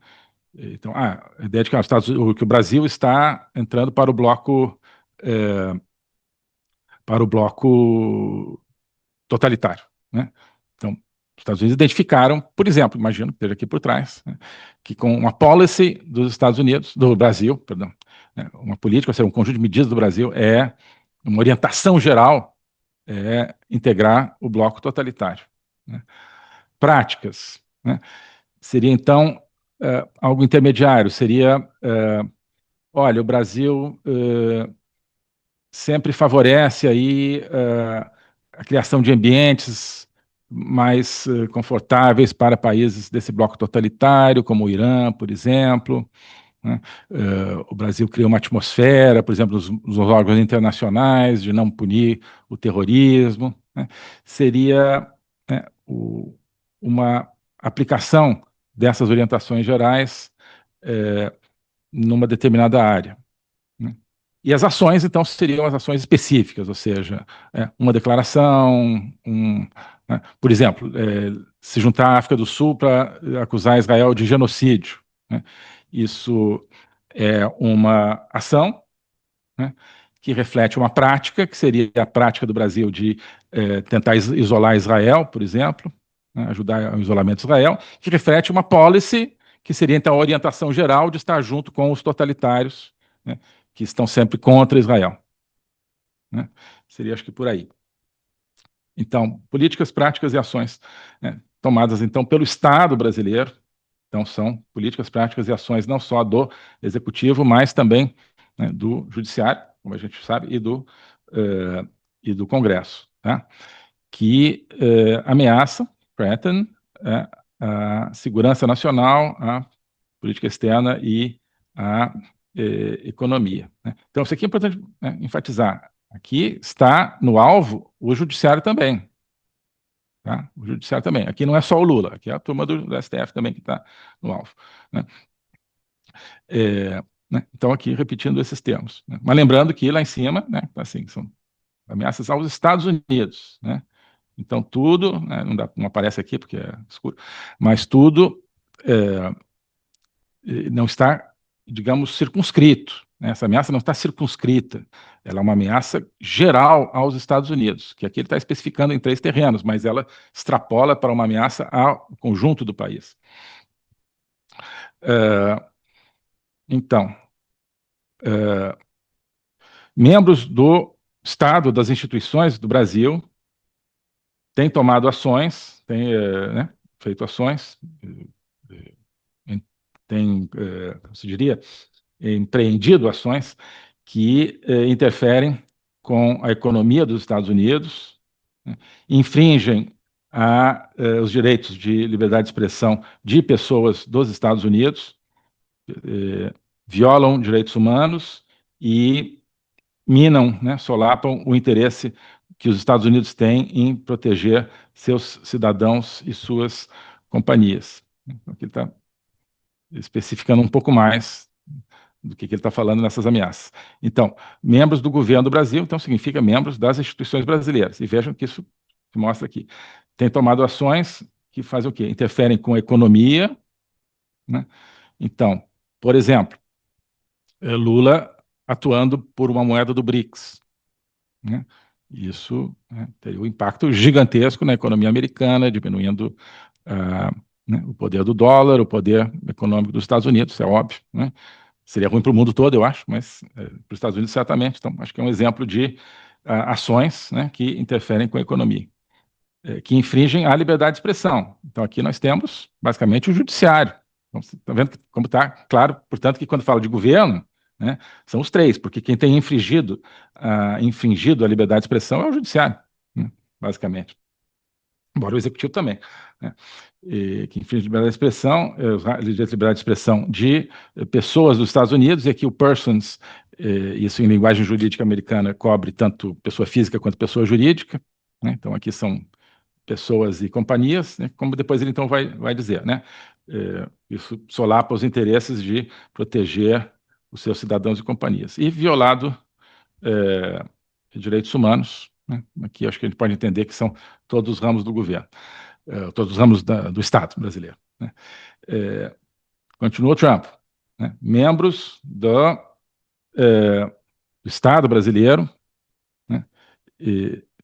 Então, a ideia de que o Brasil está entrando para o bloco totalitário, né? Então, os Estados Unidos identificaram, por exemplo, imagino que esteja aqui por trás, né, que com uma policy dos Estados Unidos, do Brasil, perdão, né, uma política, ou seja, um conjunto de medidas do Brasil uma orientação geral, integrar o bloco totalitário. Né? Práticas, né? Seria então algo intermediário, seria, olha, o Brasil sempre favorece aí a criação de ambientes mais confortáveis para países desse bloco totalitário, como o Irã, por exemplo, né? O Brasil criou uma atmosfera, por exemplo, nos órgãos internacionais, de não punir o terrorismo, né? Seria, né, uma aplicação dessas orientações gerais numa determinada área, né? E as ações, então, seriam as ações específicas, ou seja, uma declaração, né? Por exemplo, se juntar à África do Sul para acusar Israel de genocídio, né? Isso é uma ação, né, que reflete uma prática, que seria a prática do Brasil de tentar isolar Israel, por exemplo, né, ajudar o isolamento de Israel, que reflete uma policy, que seria, então, a orientação geral de estar junto com os totalitários, né, que estão sempre contra Israel, né? Seria, acho que, por aí. Então, políticas, práticas e ações, né, tomadas, então, pelo Estado brasileiro. Então, são políticas, práticas e ações não só do Executivo, mas também, né, do Judiciário, como a gente sabe, e do Congresso, tá? Que ameaçam, threaten, a segurança nacional, a política externa e a economia, né? Então, isso aqui é importante, né, enfatizar. Aqui está no alvo o Judiciário também. Tá? O Judiciário também. Aqui não é só o Lula, aqui é a turma do STF também que está no alvo, né? Né? Então, aqui repetindo esses termos, né? Mas lembrando que lá em cima, né, assim, são ameaças aos Estados Unidos, né? Então, tudo, né, não aparece aqui porque é escuro, mas tudo não está, digamos, circunscrito, né? Essa ameaça não está circunscrita, ela é uma ameaça geral aos Estados Unidos, que aqui ele está especificando em 3 terrenos, mas ela extrapola para uma ameaça ao conjunto do país. Então, membros do Estado, das instituições do Brasil, têm tomado ações, têm, né, feito ações, têm, como se diria, empreendido ações que interferem com a economia dos Estados Unidos, né, infringem os direitos de liberdade de expressão de pessoas dos Estados Unidos, violam direitos humanos e minam, né, solapam o interesse que os Estados Unidos têm em proteger seus cidadãos e suas companhias. Aqui está especificando um pouco mais do que ele está falando nessas ameaças. Então, membros do governo do Brasil, então significa membros das instituições brasileiras. E vejam que isso se mostra aqui. Tem tomado ações que fazem o quê? Interferem com a economia, né? Então, por exemplo, Lula atuando por uma moeda do BRICS, né? Isso, né, teria um impacto gigantesco na economia americana, diminuindo né, o poder do dólar, o poder econômico dos Estados Unidos, isso é óbvio, né? Seria ruim para o mundo todo, eu acho, mas para os Estados Unidos certamente. Então, acho que é um exemplo de ações, né, que interferem com a economia, que infringem a liberdade de expressão. Então, aqui nós temos, basicamente, o judiciário. Então, você está vendo como está claro, portanto, que quando fala de governo, né, são os 3, porque quem tem infringido a liberdade de expressão é o judiciário, né, basicamente. Embora o executivo também, né, que infringe a liberdade de expressão, liberdade de expressão de pessoas dos Estados Unidos, e aqui o persons, isso em linguagem jurídica americana, cobre tanto pessoa física quanto pessoa jurídica, né? Então aqui são pessoas e companhias, né? Como depois ele então vai dizer, né? Isso solapa os interesses de proteger os seus cidadãos e companhias. E violado direitos humanos, né? Aqui acho que a gente pode entender que são todos os ramos do governo, todos os ramos do Estado brasileiro, né? Continua o Trump, né? Membros do Estado brasileiro, né,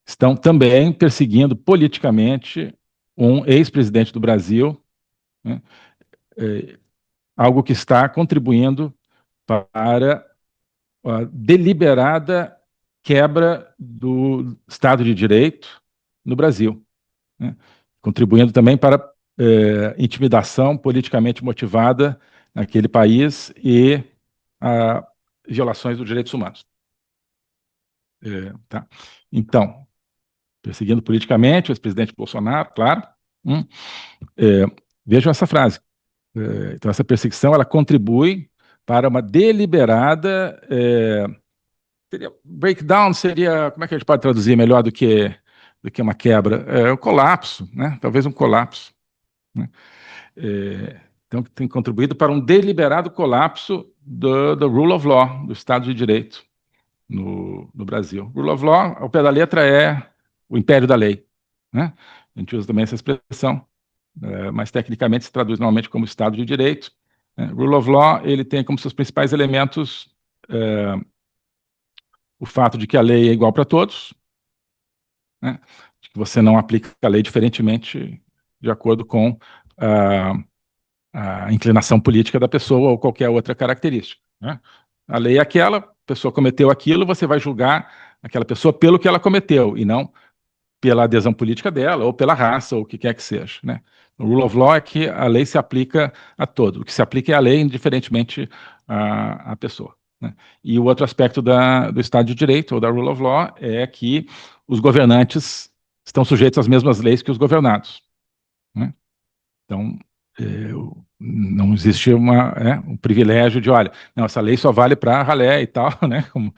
estão também perseguindo politicamente um ex-presidente do Brasil, né, algo que está contribuindo para a deliberada quebra do Estado de Direito no Brasil, né, contribuindo também para intimidação politicamente motivada naquele país e violações dos direitos humanos. Tá? Então, perseguindo politicamente o ex-presidente Bolsonaro, claro. Vejam essa frase. Então, essa perseguição ela contribui para uma deliberada... breakdown seria... Como é que a gente pode traduzir melhor do que uma quebra? O colapso, né? Talvez um colapso, né? Então, tem contribuído para um deliberado colapso do rule of law, do Estado de Direito no Brasil. Rule of law, ao pé da letra, é o império da lei, né? A gente usa também essa expressão, mas tecnicamente se traduz normalmente como Estado de Direito. Rule of law, ele tem como seus principais elementos o fato de que a lei é igual para todos, né? De que você não aplica a lei diferentemente de acordo com a inclinação política da pessoa ou qualquer outra característica, né? A lei é aquela, a pessoa cometeu aquilo, você vai julgar aquela pessoa pelo que ela cometeu, e não pela adesão política dela, ou pela raça, ou o que quer que seja, né? O rule of law é que a lei se aplica a todos. O que se aplica é a lei, indiferentemente à pessoa, né? E o outro aspecto do Estado de Direito, ou da rule of law, é que os governantes estão sujeitos às mesmas leis que os governados, né? Então, não existe um privilégio de, olha, não, essa lei só vale para ralé e tal, né? Como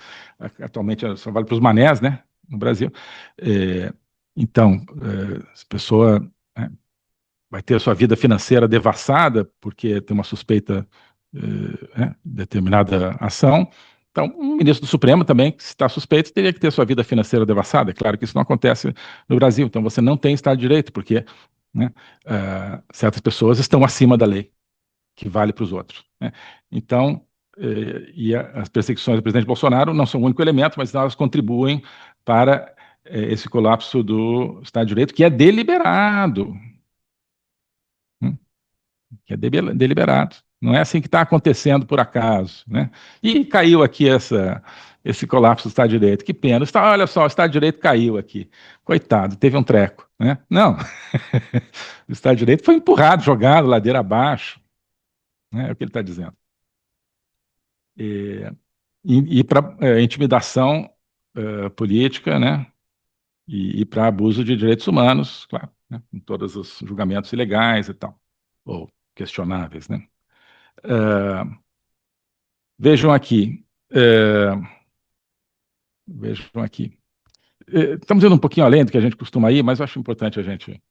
atualmente só vale para os manés, né? No Brasil. Então, se a pessoa, né, vai ter a sua vida financeira devassada porque tem uma suspeita de determinada ação, então, um ministro do Supremo também, se está suspeito, teria que ter sua vida financeira devassada. É claro que isso não acontece no Brasil, então você não tem Estado de Direito, porque, né, certas pessoas estão acima da lei, que vale para os outros, né? Então, as perseguições do presidente Bolsonaro não são o único elemento, mas elas contribuem para esse colapso do Estado de Direito, que é deliberado, que é deliberado. Não é assim que está acontecendo por acaso, né? E caiu aqui esse colapso do Estado de Direito. Que pena. Olha só, o Estado de Direito caiu aqui. Coitado, teve um treco, né? Não. O Estado de Direito foi empurrado, jogado ladeira abaixo, né? É o que ele está dizendo. E para intimidação política, né? E para abuso de direitos humanos, claro, né? Com todos os julgamentos ilegais e tal, ou questionáveis, né? Vejam aqui. Vejam aqui. Estamos indo um pouquinho além do que a gente costuma ir, mas eu acho importante a gente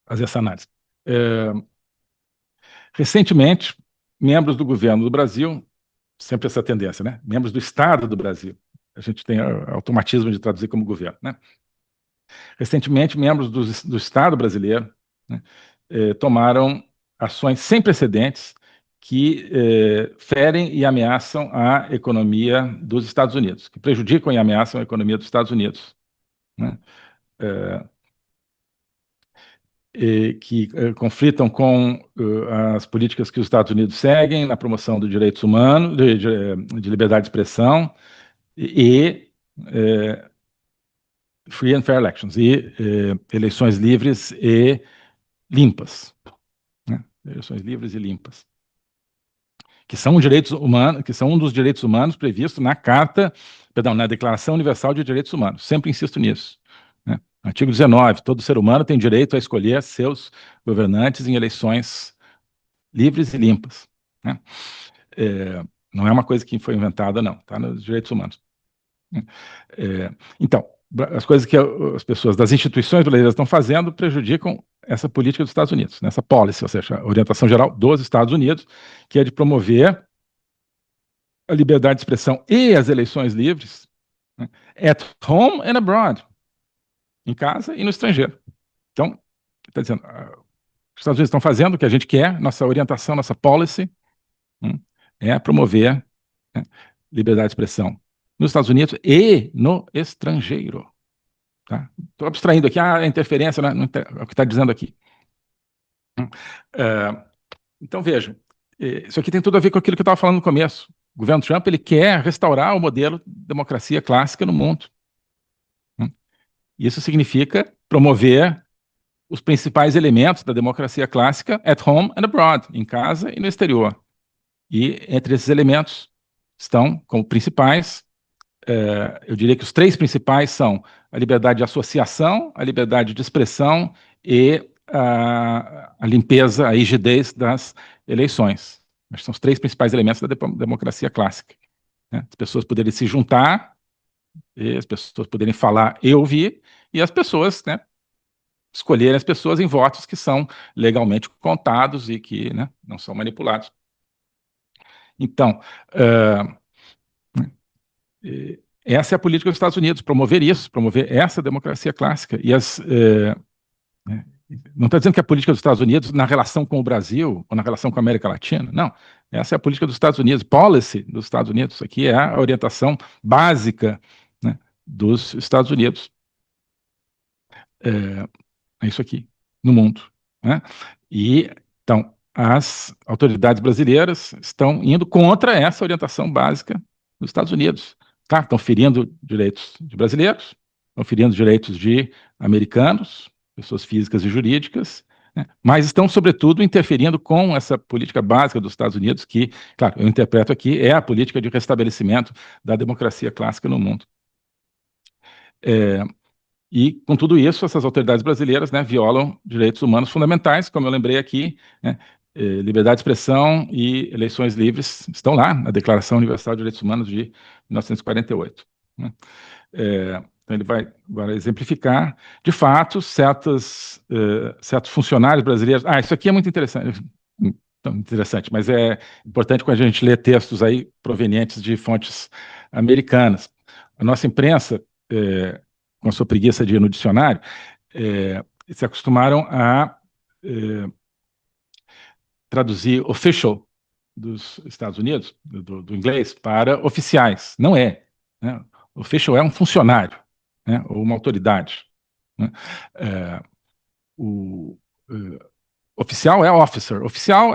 fazer essa análise. Recentemente, membros do governo do Brasil, sempre essa tendência, né? Membros do Estado do Brasil. A gente tem automatismo de traduzir como governo, né? Recentemente, membros do Estado brasileiro, né, tomaram ações sem precedentes que ferem e ameaçam a economia dos Estados Unidos, que prejudicam e ameaçam a economia dos Estados Unidos, né? Que conflitam com as políticas que os Estados Unidos seguem na promoção dos direitos humanos, de liberdade de expressão e free and fair elections, e eleições livres e limpas, né? Eleições livres e limpas, que são direitos humanos, que são um dos direitos humanos previstos na Declaração Universal de Direitos Humanos. Sempre insisto nisso, né? Artigo 19, todo ser humano tem direito a escolher seus governantes em eleições livres e limpas, né? Não é uma coisa que foi inventada, não, está nos direitos humanos. Então, as coisas que as pessoas das instituições brasileiras estão fazendo prejudicam essa política dos Estados Unidos, nessa policy, ou seja, a orientação geral dos Estados Unidos, que é de promover a liberdade de expressão e as eleições livres, né, at home and abroad, em casa e no estrangeiro. Então, está dizendo, os Estados Unidos estão fazendo o que a gente quer, nossa orientação, nossa policy, é promover, né, liberdade de expressão nos Estados Unidos e no estrangeiro. Tá? Estou abstraindo aqui a interferência, né, é o que está dizendo aqui. Então, vejam, isso aqui tem tudo a ver com aquilo que eu estava falando no começo. O governo Trump, ele quer restaurar o modelo de democracia clássica no mundo. Isso significa promover os principais elementos da democracia clássica at home and abroad, em casa e no exterior. E entre esses elementos estão, como principais, eu diria que os três principais são a liberdade de associação, a liberdade de expressão e a limpeza, a rigidez das eleições. Acho que são os 3 principais elementos da democracia clássica, né? As pessoas poderem se juntar, e as pessoas poderem falar e ouvir, e as pessoas, né, escolherem as pessoas em votos que são legalmente contados e que, né, não são manipulados. Então, essa é a política dos Estados Unidos, promover isso, promover essa democracia clássica. E né, não estou dizendo que a política dos Estados Unidos na relação com o Brasil ou na relação com a América Latina, não. Essa é a política dos Estados Unidos, policy dos Estados Unidos. Isso aqui é a orientação básica, né, dos Estados Unidos. É isso aqui, no mundo, né? E, então, as autoridades brasileiras estão indo contra essa orientação básica dos Estados Unidos. Tá? Estão ferindo direitos de brasileiros, estão ferindo direitos de americanos, pessoas físicas e jurídicas, né? Mas estão, sobretudo, interferindo com essa política básica dos Estados Unidos, que, claro, eu interpreto aqui, é a política de restabelecimento da democracia clássica no mundo. E, com tudo isso, essas autoridades brasileiras, né, violam direitos humanos fundamentais, como eu lembrei aqui, né, liberdade de expressão e eleições livres estão lá na Declaração Universal de Direitos Humanos de 1948. Né? Então ele vai exemplificar, de fato, certos funcionários brasileiros. Isso aqui é muito interessante. Então, interessante, mas é importante quando a gente lê textos aí provenientes de fontes americanas. A nossa imprensa, com a sua preguiça de ir no dicionário, se acostumaram a traduzir official dos Estados Unidos, do inglês, para oficiais. Não é. Né? Official é um funcionário, né? Ou uma autoridade. Né? Oficial é officer. Oficial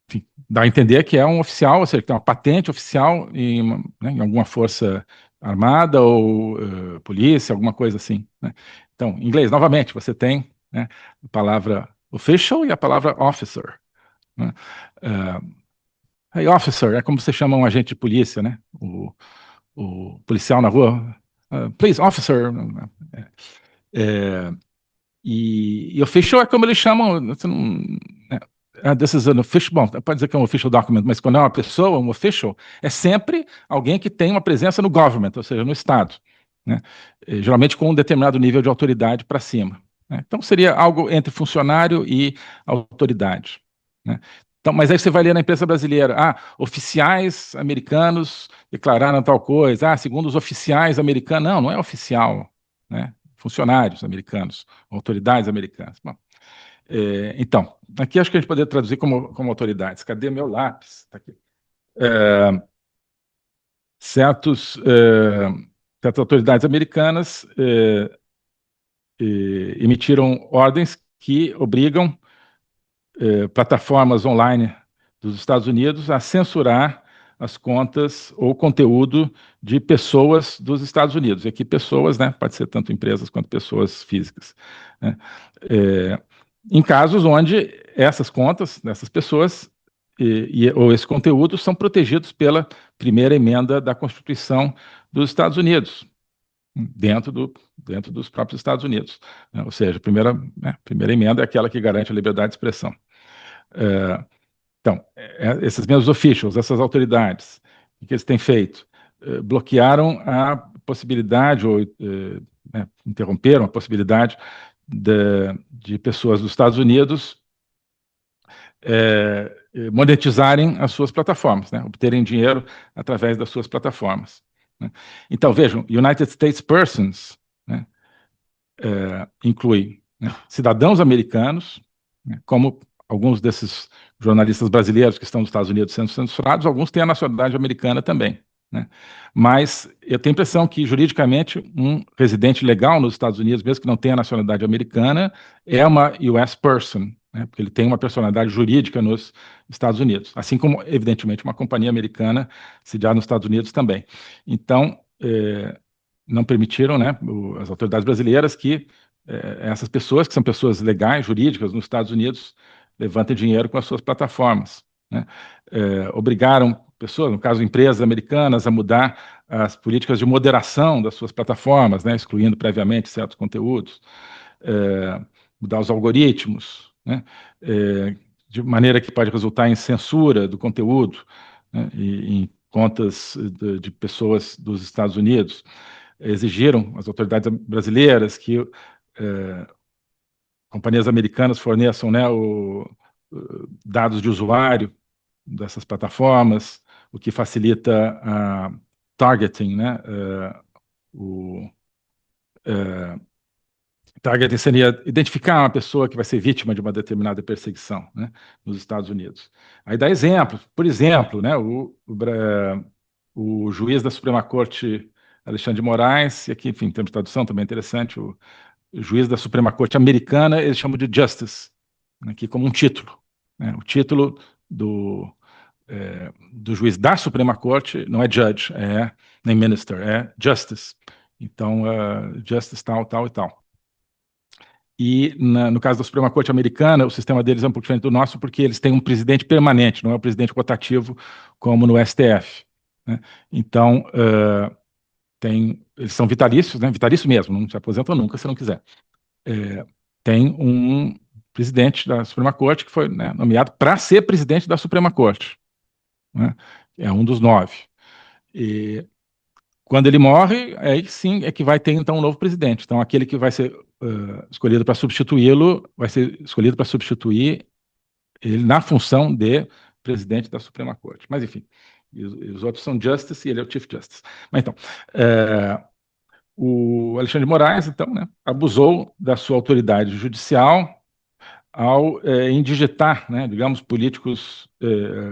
enfim, dá a entender que é um oficial, ou seja, que tem uma patente oficial em alguma força armada ou polícia, alguma coisa assim. Né? Então, em inglês, novamente, você tem, né, a palavra official e a palavra officer. Né? Hey, officer, é como você chama um agente de polícia, né? O policial na rua. Please, officer. E official é como eles chamam. Você não, né? This is an official. Bom, pode dizer que é um official document, mas quando é uma pessoa, um official, é sempre alguém que tem uma presença no government, ou seja, no Estado. Né? Geralmente com um determinado nível de autoridade para cima. Né? Então seria algo entre funcionário e autoridade. Né? Então, mas aí você vai ler na imprensa brasileira, oficiais americanos declararam tal coisa, segundo os oficiais americanos. Não é oficial, né? Funcionários americanos, autoridades americanas. Bom, então, aqui acho que a gente poderia traduzir como autoridades. Cadê meu lápis? Tá aqui. Certas autoridades americanas emitiram ordens que obrigam plataformas online dos Estados Unidos a censurar as contas ou conteúdo de pessoas dos Estados Unidos. E aqui pessoas, né, pode ser tanto empresas quanto pessoas físicas. Né? Em casos onde essas contas, dessas pessoas, ou esse conteúdo são protegidos pela primeira emenda da Constituição dos Estados Unidos, dentro dos próprios Estados Unidos. Né? Ou seja, a primeira emenda é aquela que garante a liberdade de expressão. Então, esses mesmos officials, essas autoridades, o que eles têm feito? Bloquearam a possibilidade, ou interromperam a possibilidade de pessoas dos Estados Unidos monetizarem as suas plataformas, né? Obterem dinheiro através das suas plataformas. Né? Então, vejam, United States Persons, né, inclui, né, cidadãos americanos, né, como alguns desses jornalistas brasileiros que estão nos Estados Unidos sendo censurados, alguns têm a nacionalidade americana também. Né? Mas eu tenho a impressão que, juridicamente, um residente legal nos Estados Unidos, mesmo que não tenha nacionalidade americana, é uma US person, né? Porque ele tem uma personalidade jurídica nos Estados Unidos, assim como, evidentemente, uma companhia americana sediada nos Estados Unidos também. Então, não permitiram, né, as autoridades brasileiras que essas pessoas, que são pessoas legais, jurídicas, nos Estados Unidos, levantem dinheiro com as suas plataformas. Né? Obrigaram pessoas, no caso empresas americanas, a mudar as políticas de moderação das suas plataformas, né, excluindo previamente certos conteúdos, mudar os algoritmos, né, de maneira que pode resultar em censura do conteúdo, né, e em contas de pessoas dos Estados Unidos. Exigiram as autoridades brasileiras que companhias americanas forneçam, né, dados de usuário dessas plataformas, o que facilita a targeting, né? O targeting seria identificar uma pessoa que vai ser vítima de uma determinada perseguição, né, nos Estados Unidos. Aí dá exemplo, por exemplo, né, o juiz da Suprema Corte, Alexandre de Moraes, e aqui, enfim, em termos de tradução também é interessante, o juiz da Suprema Corte americana, eles chamam de Justice, aqui como um título, né? O título do juiz da Suprema Corte não é Judge, nem Minister, é Justice. Então, Justice tal, tal e tal. E no caso da Suprema Corte americana, o sistema deles é um pouco diferente do nosso, porque eles têm um presidente permanente, não é um presidente rotativo como no STF, né? Então, eles são vitalícios, né? Vitalício mesmo, não se aposentam nunca se não quiser. Tem um presidente da Suprema Corte que foi, né, nomeado para ser presidente da Suprema Corte, né? É um dos 9. E quando ele morre, aí sim é que vai ter então um novo presidente. Então aquele que vai ser escolhido para substituí-lo vai ser escolhido para substituir ele na função de presidente da Suprema Corte. Mas enfim, e os outros são Justice e ele é o Chief Justice. Mas então, o Alexandre de Moraes, então, né, abusou da sua autoridade judicial ao indigitar, né, digamos, políticos,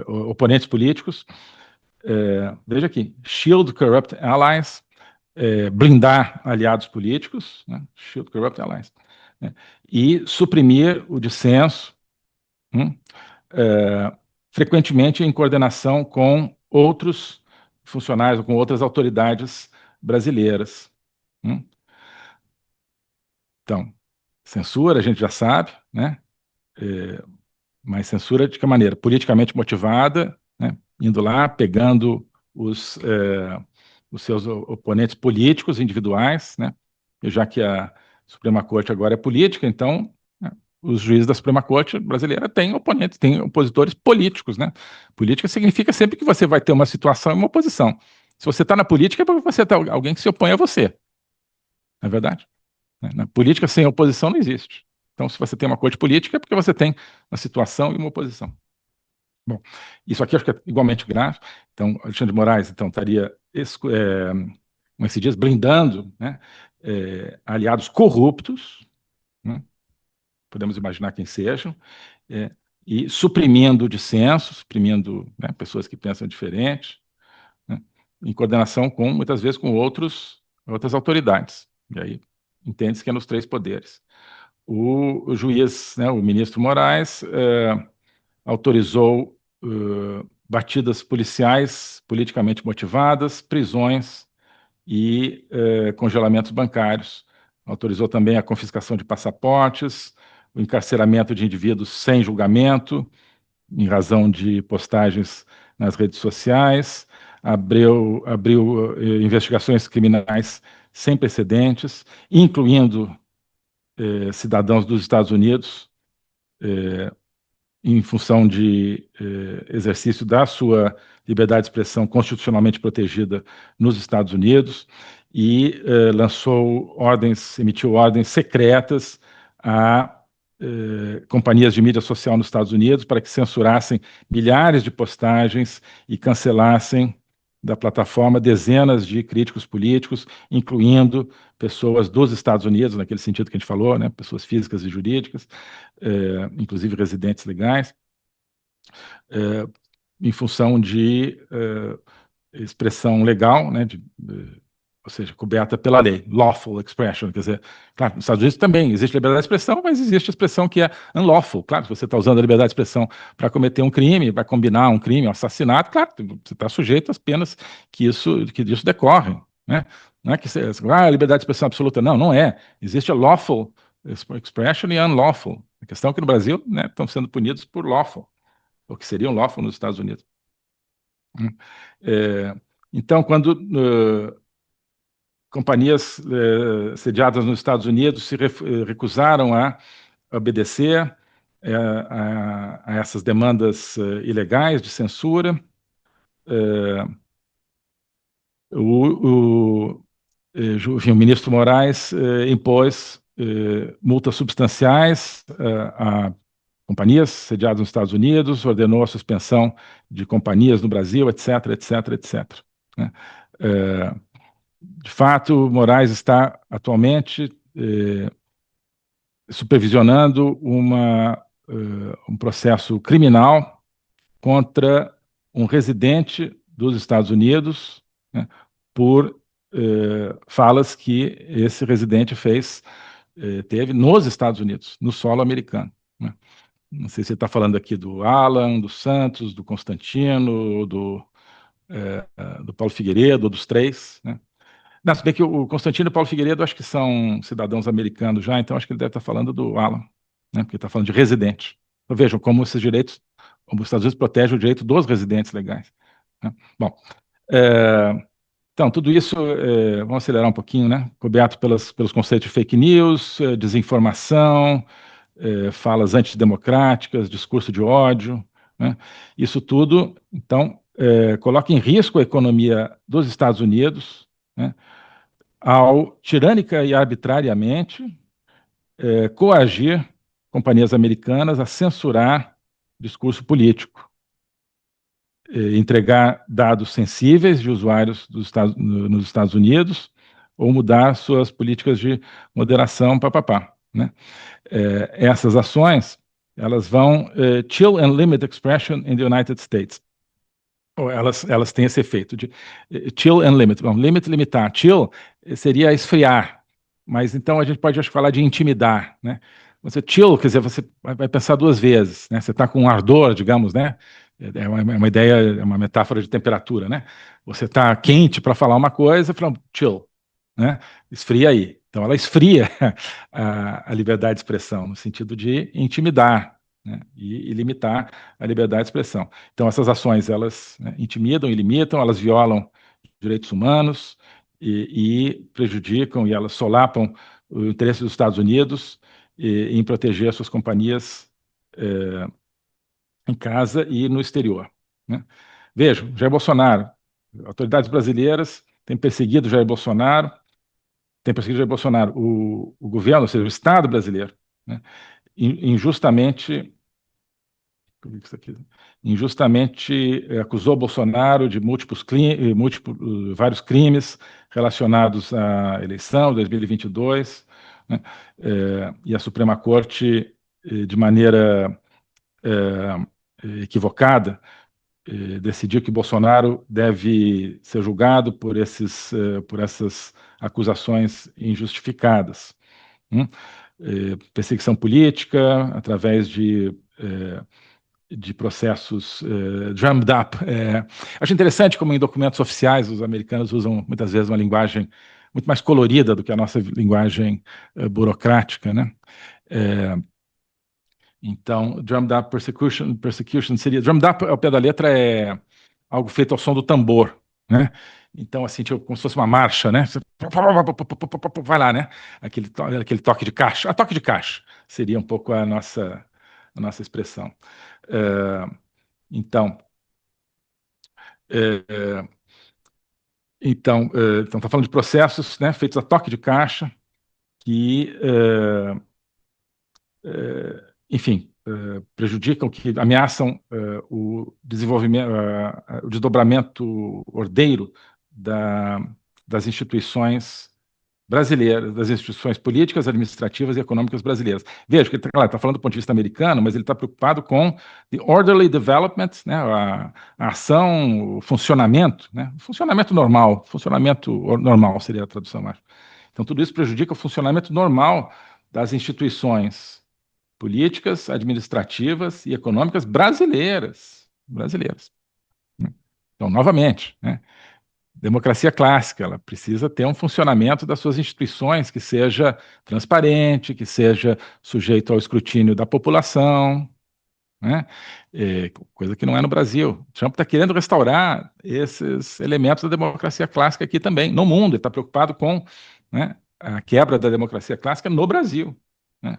oponentes políticos. Veja aqui, shield corrupt allies, blindar aliados políticos, né, shield corrupt allies, né, e suprimir o dissenso, frequentemente em coordenação com outros funcionários ou com outras autoridades brasileiras. Então, censura, a gente já sabe, né? Mas censura de que maneira? Politicamente motivada, né? Indo lá, pegando os seus oponentes políticos individuais, né? E já que a Suprema Corte agora é política, então, né, os juízes da Suprema Corte brasileira têm oponentes, têm opositores políticos, né? Política significa sempre que você vai ter uma situação e uma oposição. Se você está na política, é porque você tem alguém que se opõe a você. Não é verdade? Na política, sem oposição, não existe. Então, se você tem uma corte política, é porque você tem uma situação e uma oposição. Bom, isso aqui acho que é igualmente grave. Então, Alexandre de Moraes, então, estaria, como se diz, blindando, né, aliados corruptos, né, podemos imaginar quem sejam, e suprimindo o dissenso, suprimindo, né, pessoas que pensam diferente, né, em coordenação com, muitas vezes, com outras autoridades. E aí, entende-se que é nos 3 poderes. O juiz, né, o ministro Moraes, autorizou batidas policiais politicamente motivadas, prisões e congelamentos bancários. Autorizou também a confiscação de passaportes, o encarceramento de indivíduos sem julgamento, em razão de postagens nas redes sociais, abriu investigações criminais sem precedentes, incluindo cidadãos dos Estados Unidos, em função de exercício da sua liberdade de expressão constitucionalmente protegida nos Estados Unidos, e emitiu ordens secretas a companhias de mídia social nos Estados Unidos para que censurassem milhares de postagens e cancelassem da plataforma dezenas de críticos políticos, incluindo pessoas dos Estados Unidos, naquele sentido que a gente falou, né, pessoas físicas e jurídicas, inclusive residentes legais, em função de expressão legal, né, ou seja, coberta pela lei, lawful expression, quer dizer, claro, nos Estados Unidos também existe liberdade de expressão, mas existe a expressão que é unlawful. Claro, se você está usando a liberdade de expressão para cometer um crime, vai combinar um crime, um assassinato, claro, você está sujeito às penas que disso decorrem, né? Não é que a liberdade de expressão absoluta, não é. Existe a lawful expression e unlawful. A questão é que no Brasil, né, estão sendo punidos por lawful, ou que seriam lawful nos Estados Unidos. Então, quando companhias sediadas nos Estados Unidos se recusaram a obedecer, a essas demandas ilegais de censura. O ministro Moraes impôs multas substanciais a companhias sediadas nos Estados Unidos, ordenou a suspensão de companhias no Brasil, etc., etc., etc. Né? De fato, Moraes está atualmente supervisionando um processo criminal contra um residente dos Estados Unidos, né, por falas que esse residente teve nos Estados Unidos, no solo americano. Né? Não sei se você está falando aqui do Alan, do Santos, do Constantino, do Paulo Figueiredo, dos três. Né? Não, se bem que o Constantino e o Paulo Figueiredo acho que são cidadãos americanos já, então acho que ele deve estar falando do Alan, né? Porque está falando de residente. Então vejam como esses direitos, como os Estados Unidos protegem o direito dos residentes legais. Né? Bom, então, tudo isso, vamos acelerar um pouquinho, né? Coberto pelos conceitos de fake news, desinformação, falas antidemocráticas, discurso de ódio, né? Isso tudo, então, coloca em risco a economia dos Estados Unidos, né? Ao tirânica e arbitrariamente coagir companhias americanas a censurar discurso político, entregar dados sensíveis de usuários nos Estados Unidos ou mudar suas políticas de moderação, papapá, né? Essas ações, elas vão chill and limit expression in the United States. Ou elas têm esse efeito de chill and limit. Bom, limitar. Chill seria esfriar, mas então a gente pode, acho, falar de intimidar, né? Você chill, quer dizer, você vai pensar duas vezes, né? Você está com um ardor, digamos, né? É uma ideia, é uma metáfora de temperatura, né? Você está quente para falar uma coisa, fala chill, né? Esfria aí. Então ela esfria a liberdade de expressão, no sentido de intimidar, né? E limitar a liberdade de expressão. Então essas ações, elas, né, intimidam e limitam, elas violam direitos humanos e prejudicam, e elas solapam o interesse dos Estados Unidos em proteger as suas companhias em casa e no exterior, né? Vejam, Jair Bolsonaro, autoridades brasileiras têm perseguido Jair Bolsonaro, o governo, ou seja, o Estado brasileiro, né, injustamente acusou Bolsonaro de vários crimes relacionados à eleição de 2022, né, e a Suprema Corte, de maneira equivocada, decidiu que Bolsonaro deve ser julgado por essas acusações injustificadas. Perseguição política através de processos drummed up. Acho interessante como em documentos oficiais os americanos usam muitas vezes uma linguagem muito mais colorida do que a nossa linguagem burocrática, né? Então, drummed up persecution seria... Drummed up, ao pé da letra, é algo feito ao som do tambor, né? Então, assim, tipo, como se fosse uma marcha, né? Vai lá, né? Aquele toque de caixa. A toque de caixa seria um pouco a nossa expressão. Então, está falando de processos, né, feitos a toque de caixa que, enfim, prejudicam, que ameaçam o desenvolvimento, o desdobramento ordeiro das instituições brasileiras, das instituições políticas, administrativas e econômicas brasileiras. Veja que ele está falando do ponto de vista americano, mas ele está preocupado com the orderly development, né, a ação, o funcionamento, né, funcionamento normal seria a tradução, acho. Então, tudo isso prejudica o funcionamento normal das instituições políticas, administrativas e econômicas brasileiras. Então, novamente, né, democracia clássica, ela precisa ter um funcionamento das suas instituições que seja transparente, que seja sujeito ao escrutínio da população, né? Coisa que não é no Brasil. Trump está querendo restaurar esses elementos da democracia clássica aqui também, no mundo. Ele está preocupado com, né, a quebra da democracia clássica no Brasil, né?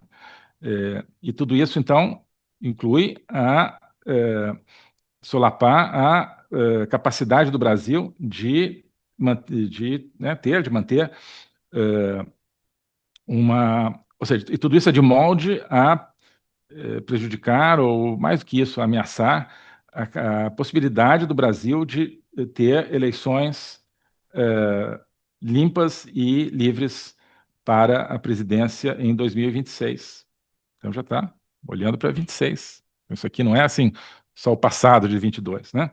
E tudo isso, então, inclui solapar a capacidade do Brasil de manter ou seja, e tudo isso é de molde a prejudicar, ou mais do que isso, ameaçar a possibilidade do Brasil de ter eleições limpas e livres para a presidência em 2026. Então já está olhando para 26. Isso aqui não é assim só o passado de 22, né?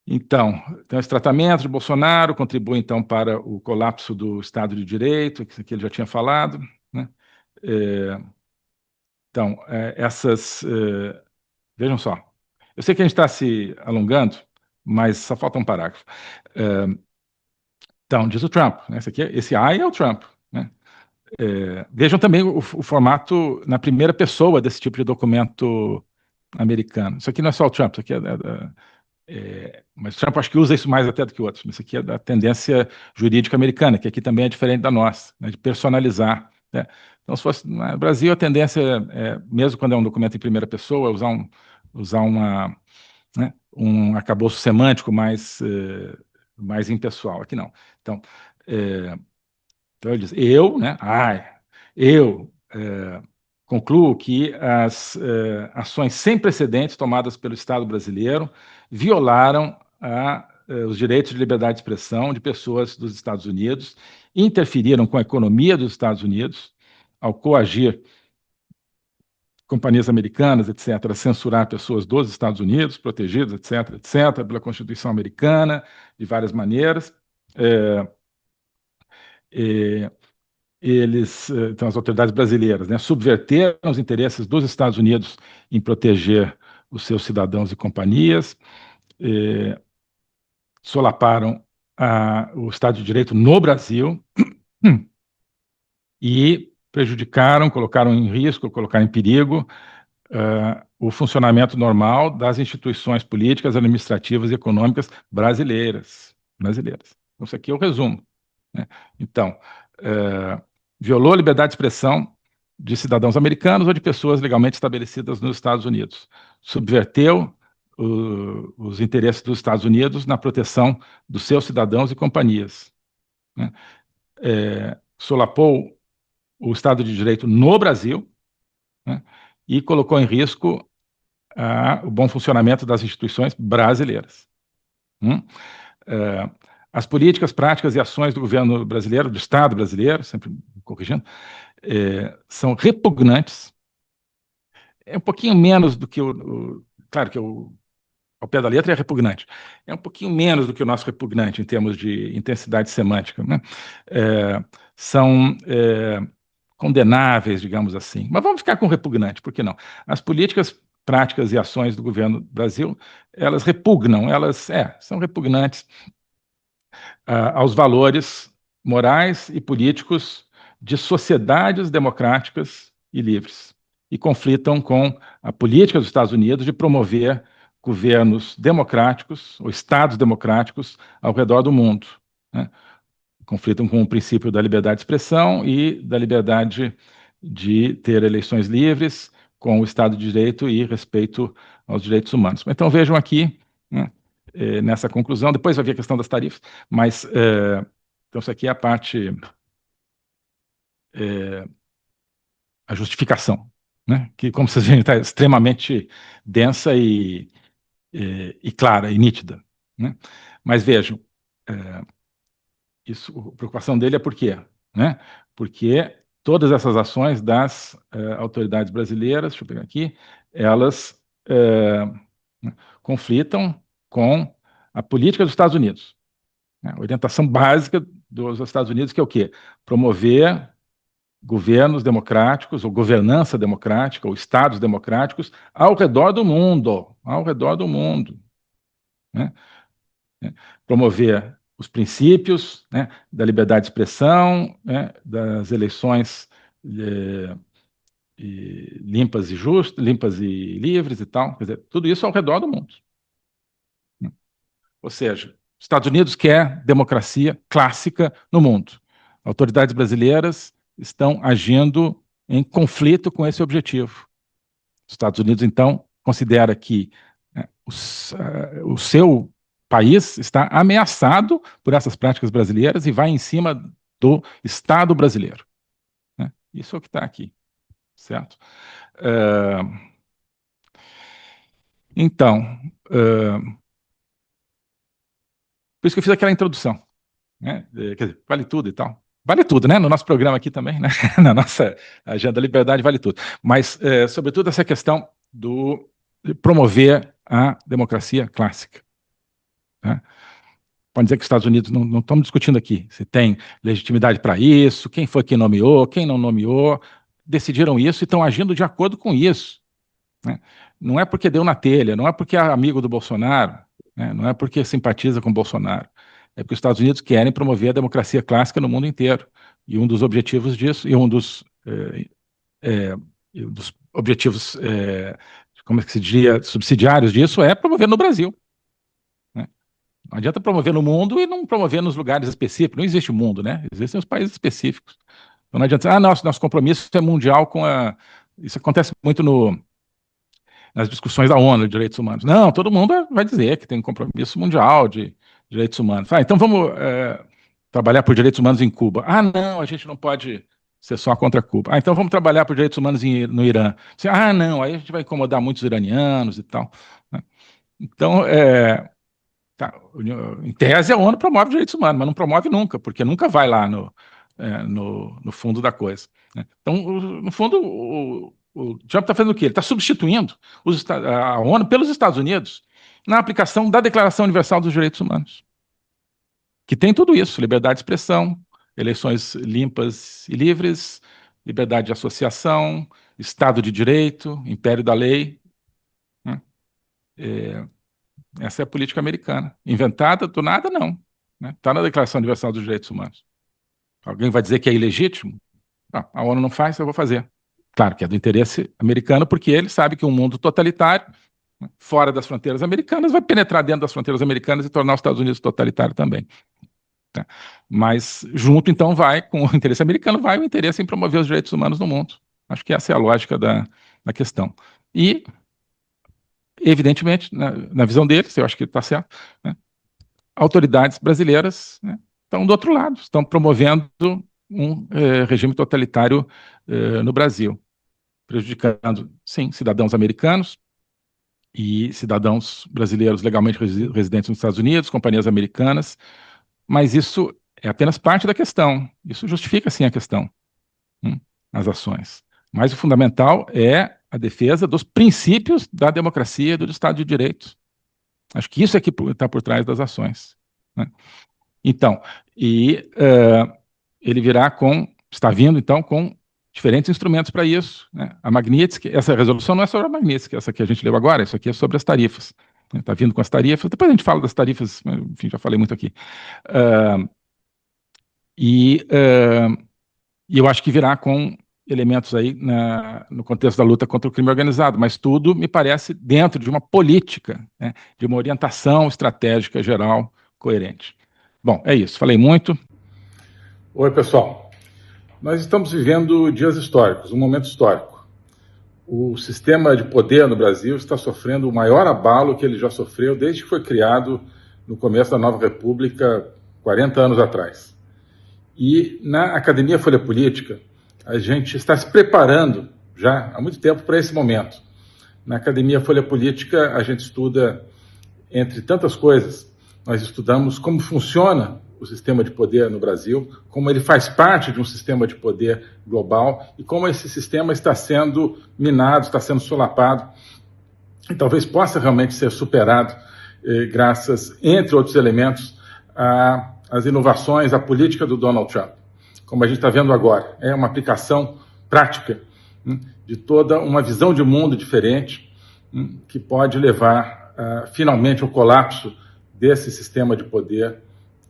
Então, esse tratamento de Bolsonaro contribui, então, para o colapso do Estado de Direito, que isso aqui ele já tinha falado, né? Então, vejam só, eu sei que a gente está se alongando, mas só falta um parágrafo. Então, diz o Trump, né? Esse I é o Trump, né? Vejam também o formato na primeira pessoa desse tipo de documento americano. Isso aqui não é só o Trump, isso aqui mas o Trump acho que usa isso mais até do que outros. Isso aqui é da tendência jurídica americana, que aqui também é diferente da nossa, né, de personalizar, né? Então, se fosse no Brasil, a tendência mesmo quando é um documento em primeira pessoa, usar um arcabouço semântico mais impessoal. Aqui não. Então, ele diz, eu concluo que as ações sem precedentes tomadas pelo Estado brasileiro violaram os direitos de liberdade de expressão de pessoas dos Estados Unidos, interferiram com a economia dos Estados Unidos, ao coagir companhias americanas, etc., a censurar pessoas dos Estados Unidos, protegidas, etc., etc., pela Constituição americana, de várias maneiras. Então, as autoridades brasileiras, né, subverteram os interesses dos Estados Unidos em proteger os seus cidadãos e companhias, solaparam o Estado de Direito no Brasil e prejudicaram, colocaram em risco, colocaram em perigo o funcionamento normal das instituições políticas, administrativas e econômicas brasileiras. Então, isso aqui é o resumo, né? Então, violou a liberdade de expressão de cidadãos americanos ou de pessoas legalmente estabelecidas nos Estados Unidos. Subverteu os interesses dos Estados Unidos na proteção dos seus cidadãos e companhias, né? Solapou o Estado de Direito no Brasil, né? E colocou em risco o bom funcionamento das instituições brasileiras. As políticas, práticas e ações do governo brasileiro, do Estado brasileiro, sempre corrigindo, são repugnantes. É um pouquinho menos do que claro que ao pé da letra é repugnante. É um pouquinho menos do que o nosso repugnante em termos de intensidade semântica, né? São condenáveis, digamos assim. Mas vamos ficar com repugnante, por que não? As políticas, práticas e ações do governo do Brasil, elas repugnam, são repugnantes aos valores morais e políticos de sociedades democráticas e livres, e conflitam com a política dos Estados Unidos de promover governos democráticos ou estados democráticos ao redor do mundo, né? Conflitam com o princípio da liberdade de expressão e da liberdade de ter eleições livres, com o Estado de Direito e respeito aos direitos humanos. Então vejam aqui, né, nessa conclusão, depois vai vir a questão das tarifas, mas então isso aqui é a parte, a justificação, né, que, como vocês veem, está extremamente densa e clara e nítida, né? Mas vejam, a preocupação dele é por quê, né? Porque todas essas ações das autoridades brasileiras, deixa eu pegar aqui, elas conflitam com a política dos Estados Unidos, né? A orientação básica dos Estados Unidos, que é o quê? Promover governos democráticos, ou governança democrática, ou estados democráticos ao redor do mundo, né? Promover os princípios, né, da liberdade de expressão, né, das eleições limpas e justas, limpas e livres e tal, quer dizer, tudo isso ao redor do mundo. Ou seja, os Estados Unidos quer democracia clássica no mundo. Autoridades brasileiras estão agindo em conflito com esse objetivo. Os Estados Unidos, então, considera que o seu país está ameaçado por essas práticas brasileiras e vai em cima do Estado brasileiro. Né? Isso é o que está aqui, certo? Então, por isso que eu fiz aquela introdução, né? Quer dizer, vale tudo e tal. Vale tudo, né? No nosso programa aqui também, né? Na nossa agenda Liberdade vale tudo. Mas, sobretudo, essa questão de promover a democracia clássica. Né? Pode dizer que os Estados Unidos não estamos discutindo aqui se tem legitimidade para isso, quem foi que nomeou, quem não nomeou, decidiram isso e estão agindo de acordo com isso. Né? Não é porque deu na telha, não é porque é amigo do Bolsonaro, né? Não é porque simpatiza com o Bolsonaro, é porque os Estados Unidos querem promover a democracia clássica no mundo inteiro. E um dos objetivos disso, e um dos objetivos, como é que se diria, subsidiários disso, é promover no Brasil. Né? Não adianta promover no mundo e não promover nos lugares específicos. Não existe o mundo, né? Existem os países específicos. Então não adianta, nosso compromisso é mundial com a... Isso acontece muito nas discussões da ONU de direitos humanos. Não, todo mundo vai dizer que tem um compromisso mundial de direitos humanos. Então vamos trabalhar por direitos humanos em Cuba. Não, a gente não pode ser só contra Cuba. Então vamos trabalhar por direitos humanos no Irã. Não, aí a gente vai incomodar muitos iranianos e tal. Né? Então, em tese, a ONU promove direitos humanos, mas não promove nunca, porque nunca vai lá no fundo da coisa. Né? Então, no fundo, o Trump está fazendo o quê? Ele está substituindo a ONU pelos Estados Unidos na aplicação da Declaração Universal dos Direitos Humanos, que tem tudo isso: liberdade de expressão, eleições limpas e livres, liberdade de associação, Estado de Direito, império da lei. Né? Essa é a política americana. Inventada do nada, não. Está na Declaração Universal dos Direitos Humanos. Alguém vai dizer que é ilegítimo? A ONU não faz, eu vou fazer. Claro que é do interesse americano, porque ele sabe que um mundo totalitário, fora das fronteiras americanas, vai penetrar dentro das fronteiras americanas e tornar os Estados Unidos totalitário também. Mas junto, então, vai, com o interesse americano, vai o interesse em promover os direitos humanos no mundo. Acho que essa é a lógica da questão. E, evidentemente, na visão deles, eu acho que está certo, né, autoridades brasileiras, né, estão do outro lado, estão promovendo um regime totalitário no Brasil, prejudicando, sim, cidadãos americanos e cidadãos brasileiros legalmente residentes nos Estados Unidos, companhias americanas, mas isso é apenas parte da questão. Isso justifica, sim, a questão, as ações. Mas o fundamental é a defesa dos princípios da democracia e do Estado de Direito. Acho que isso é que está por trás das ações. Né? Então, ele está vindo, então, com diferentes instrumentos para isso. Né? A Magnitsky, essa resolução não é sobre a Magnitsky, essa que a gente leu agora, isso aqui é sobre as tarifas. Está vindo com as tarifas, depois a gente fala das tarifas, enfim, já falei muito aqui. E eu acho que virá com elementos aí no contexto da luta contra o crime organizado, mas tudo me parece dentro de uma política, né, de uma orientação estratégica geral coerente. Bom, é isso, falei muito. Oi, pessoal. Nós estamos vivendo dias históricos, um momento histórico. O sistema de poder no Brasil está sofrendo o maior abalo que ele já sofreu desde que foi criado no começo da Nova República, 40 anos atrás. E na Academia Folha Política, a gente está se preparando já há muito tempo para esse momento. Na Academia Folha Política, a gente estuda, entre tantas coisas, nós estudamos como funciona o sistema de poder no Brasil, como ele faz parte de um sistema de poder global e como esse sistema está sendo minado, está sendo solapado e talvez possa realmente ser superado graças, entre outros elementos, às inovações, à política do Donald Trump. Como a gente está vendo agora, é uma aplicação prática de toda uma visão de mundo diferente que pode levar finalmente ao colapso desse sistema de poder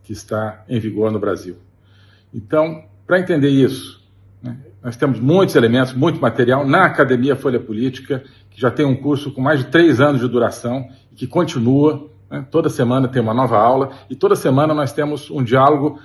que está em vigor no Brasil. Então, para entender isso, nós temos muitos elementos, muito material na Academia Folha Política, que já tem um curso com mais de 3 anos de duração e que continua, toda semana tem uma nova aula e toda semana nós temos um diálogo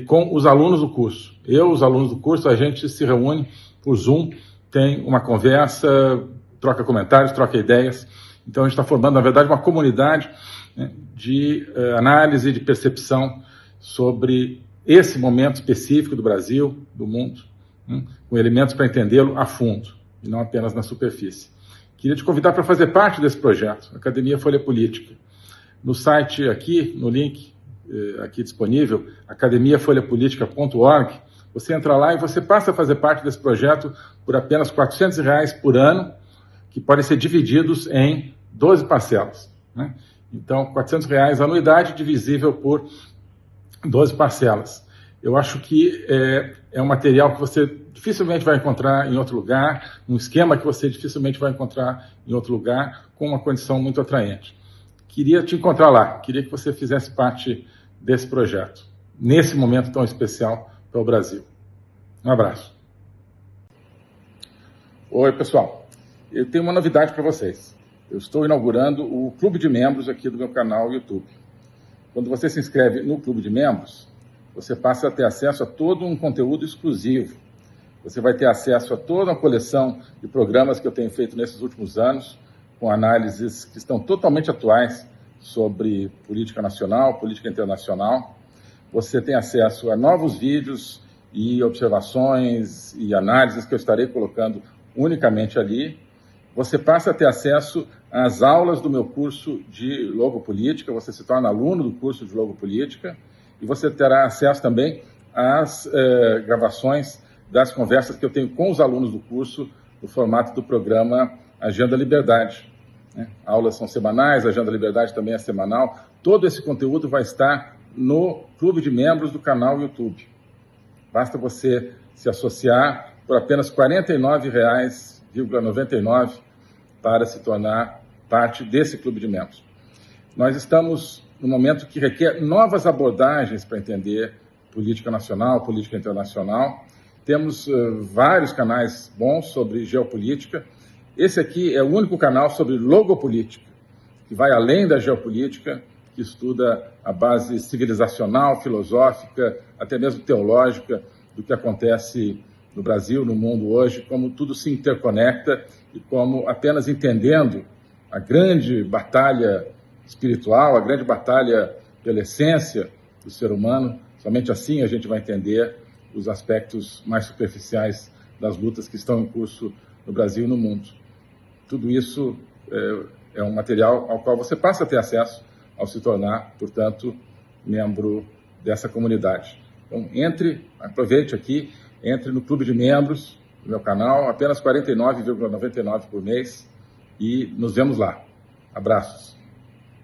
com os alunos do curso. Os alunos do curso, a gente se reúne por Zoom, tem uma conversa, troca comentários, troca ideias. Então, a gente está formando, na verdade, uma comunidade, né, de análise, de percepção sobre esse momento específico do Brasil, do mundo, né, com elementos para entendê-lo a fundo, e não apenas na superfície. Queria te convidar para fazer parte desse projeto, Academia Folha Política. No site aqui, no link aqui disponível, academiafolhapolitica.org, você entra lá e você passa a fazer parte desse projeto por apenas R$ 400 por ano, que podem ser divididos em 12 parcelas, né? Então, R$ 400 a anuidade divisível por 12 parcelas. Eu acho que é um material que você dificilmente vai encontrar em outro lugar, um esquema que você dificilmente vai encontrar em outro lugar, com uma condição muito atraente. Queria te encontrar lá, queria que você fizesse parte desse projeto, nesse momento tão especial para o Brasil. Um abraço. Oi, pessoal. Eu tenho uma novidade para vocês. Eu estou inaugurando o clube de membros aqui do meu canal YouTube. Quando você se inscreve no clube de membros, você passa a ter acesso a todo um conteúdo exclusivo. Você vai ter acesso a toda uma coleção de programas que eu tenho feito nesses últimos anos, com análises que estão totalmente atuais sobre política nacional, política internacional. Você tem acesso a novos vídeos e observações e análises que eu estarei colocando unicamente ali. Você passa a ter acesso às aulas do meu curso de Logopolítica, você se torna aluno do curso de Logopolítica, e você terá acesso também às gravações das conversas que eu tenho com os alunos do curso, no formato do programa Agenda Liberdade, né? Aulas são semanais, a Agenda Liberdade também é semanal. Todo esse conteúdo vai estar no clube de membros do canal YouTube. Basta você se associar por apenas R$ 49,99 para se tornar parte desse clube de membros. Nós estamos num momento que requer novas abordagens para entender política nacional, política internacional. Temos vários canais bons sobre geopolítica. Esse aqui é o único canal sobre logopolítica, que vai além da geopolítica, que estuda a base civilizacional, filosófica, até mesmo teológica do que acontece no Brasil, no mundo hoje, como tudo se interconecta e como apenas entendendo a grande batalha espiritual, a grande batalha pela essência do ser humano, somente assim a gente vai entender os aspectos mais superficiais das lutas que estão em curso no Brasil e no mundo. Tudo isso é um material ao qual você passa a ter acesso ao se tornar, portanto, membro dessa comunidade. Então, aproveite aqui, entre no clube de membros do meu canal, apenas R$ 49,99 por mês, e nos vemos lá. Abraços.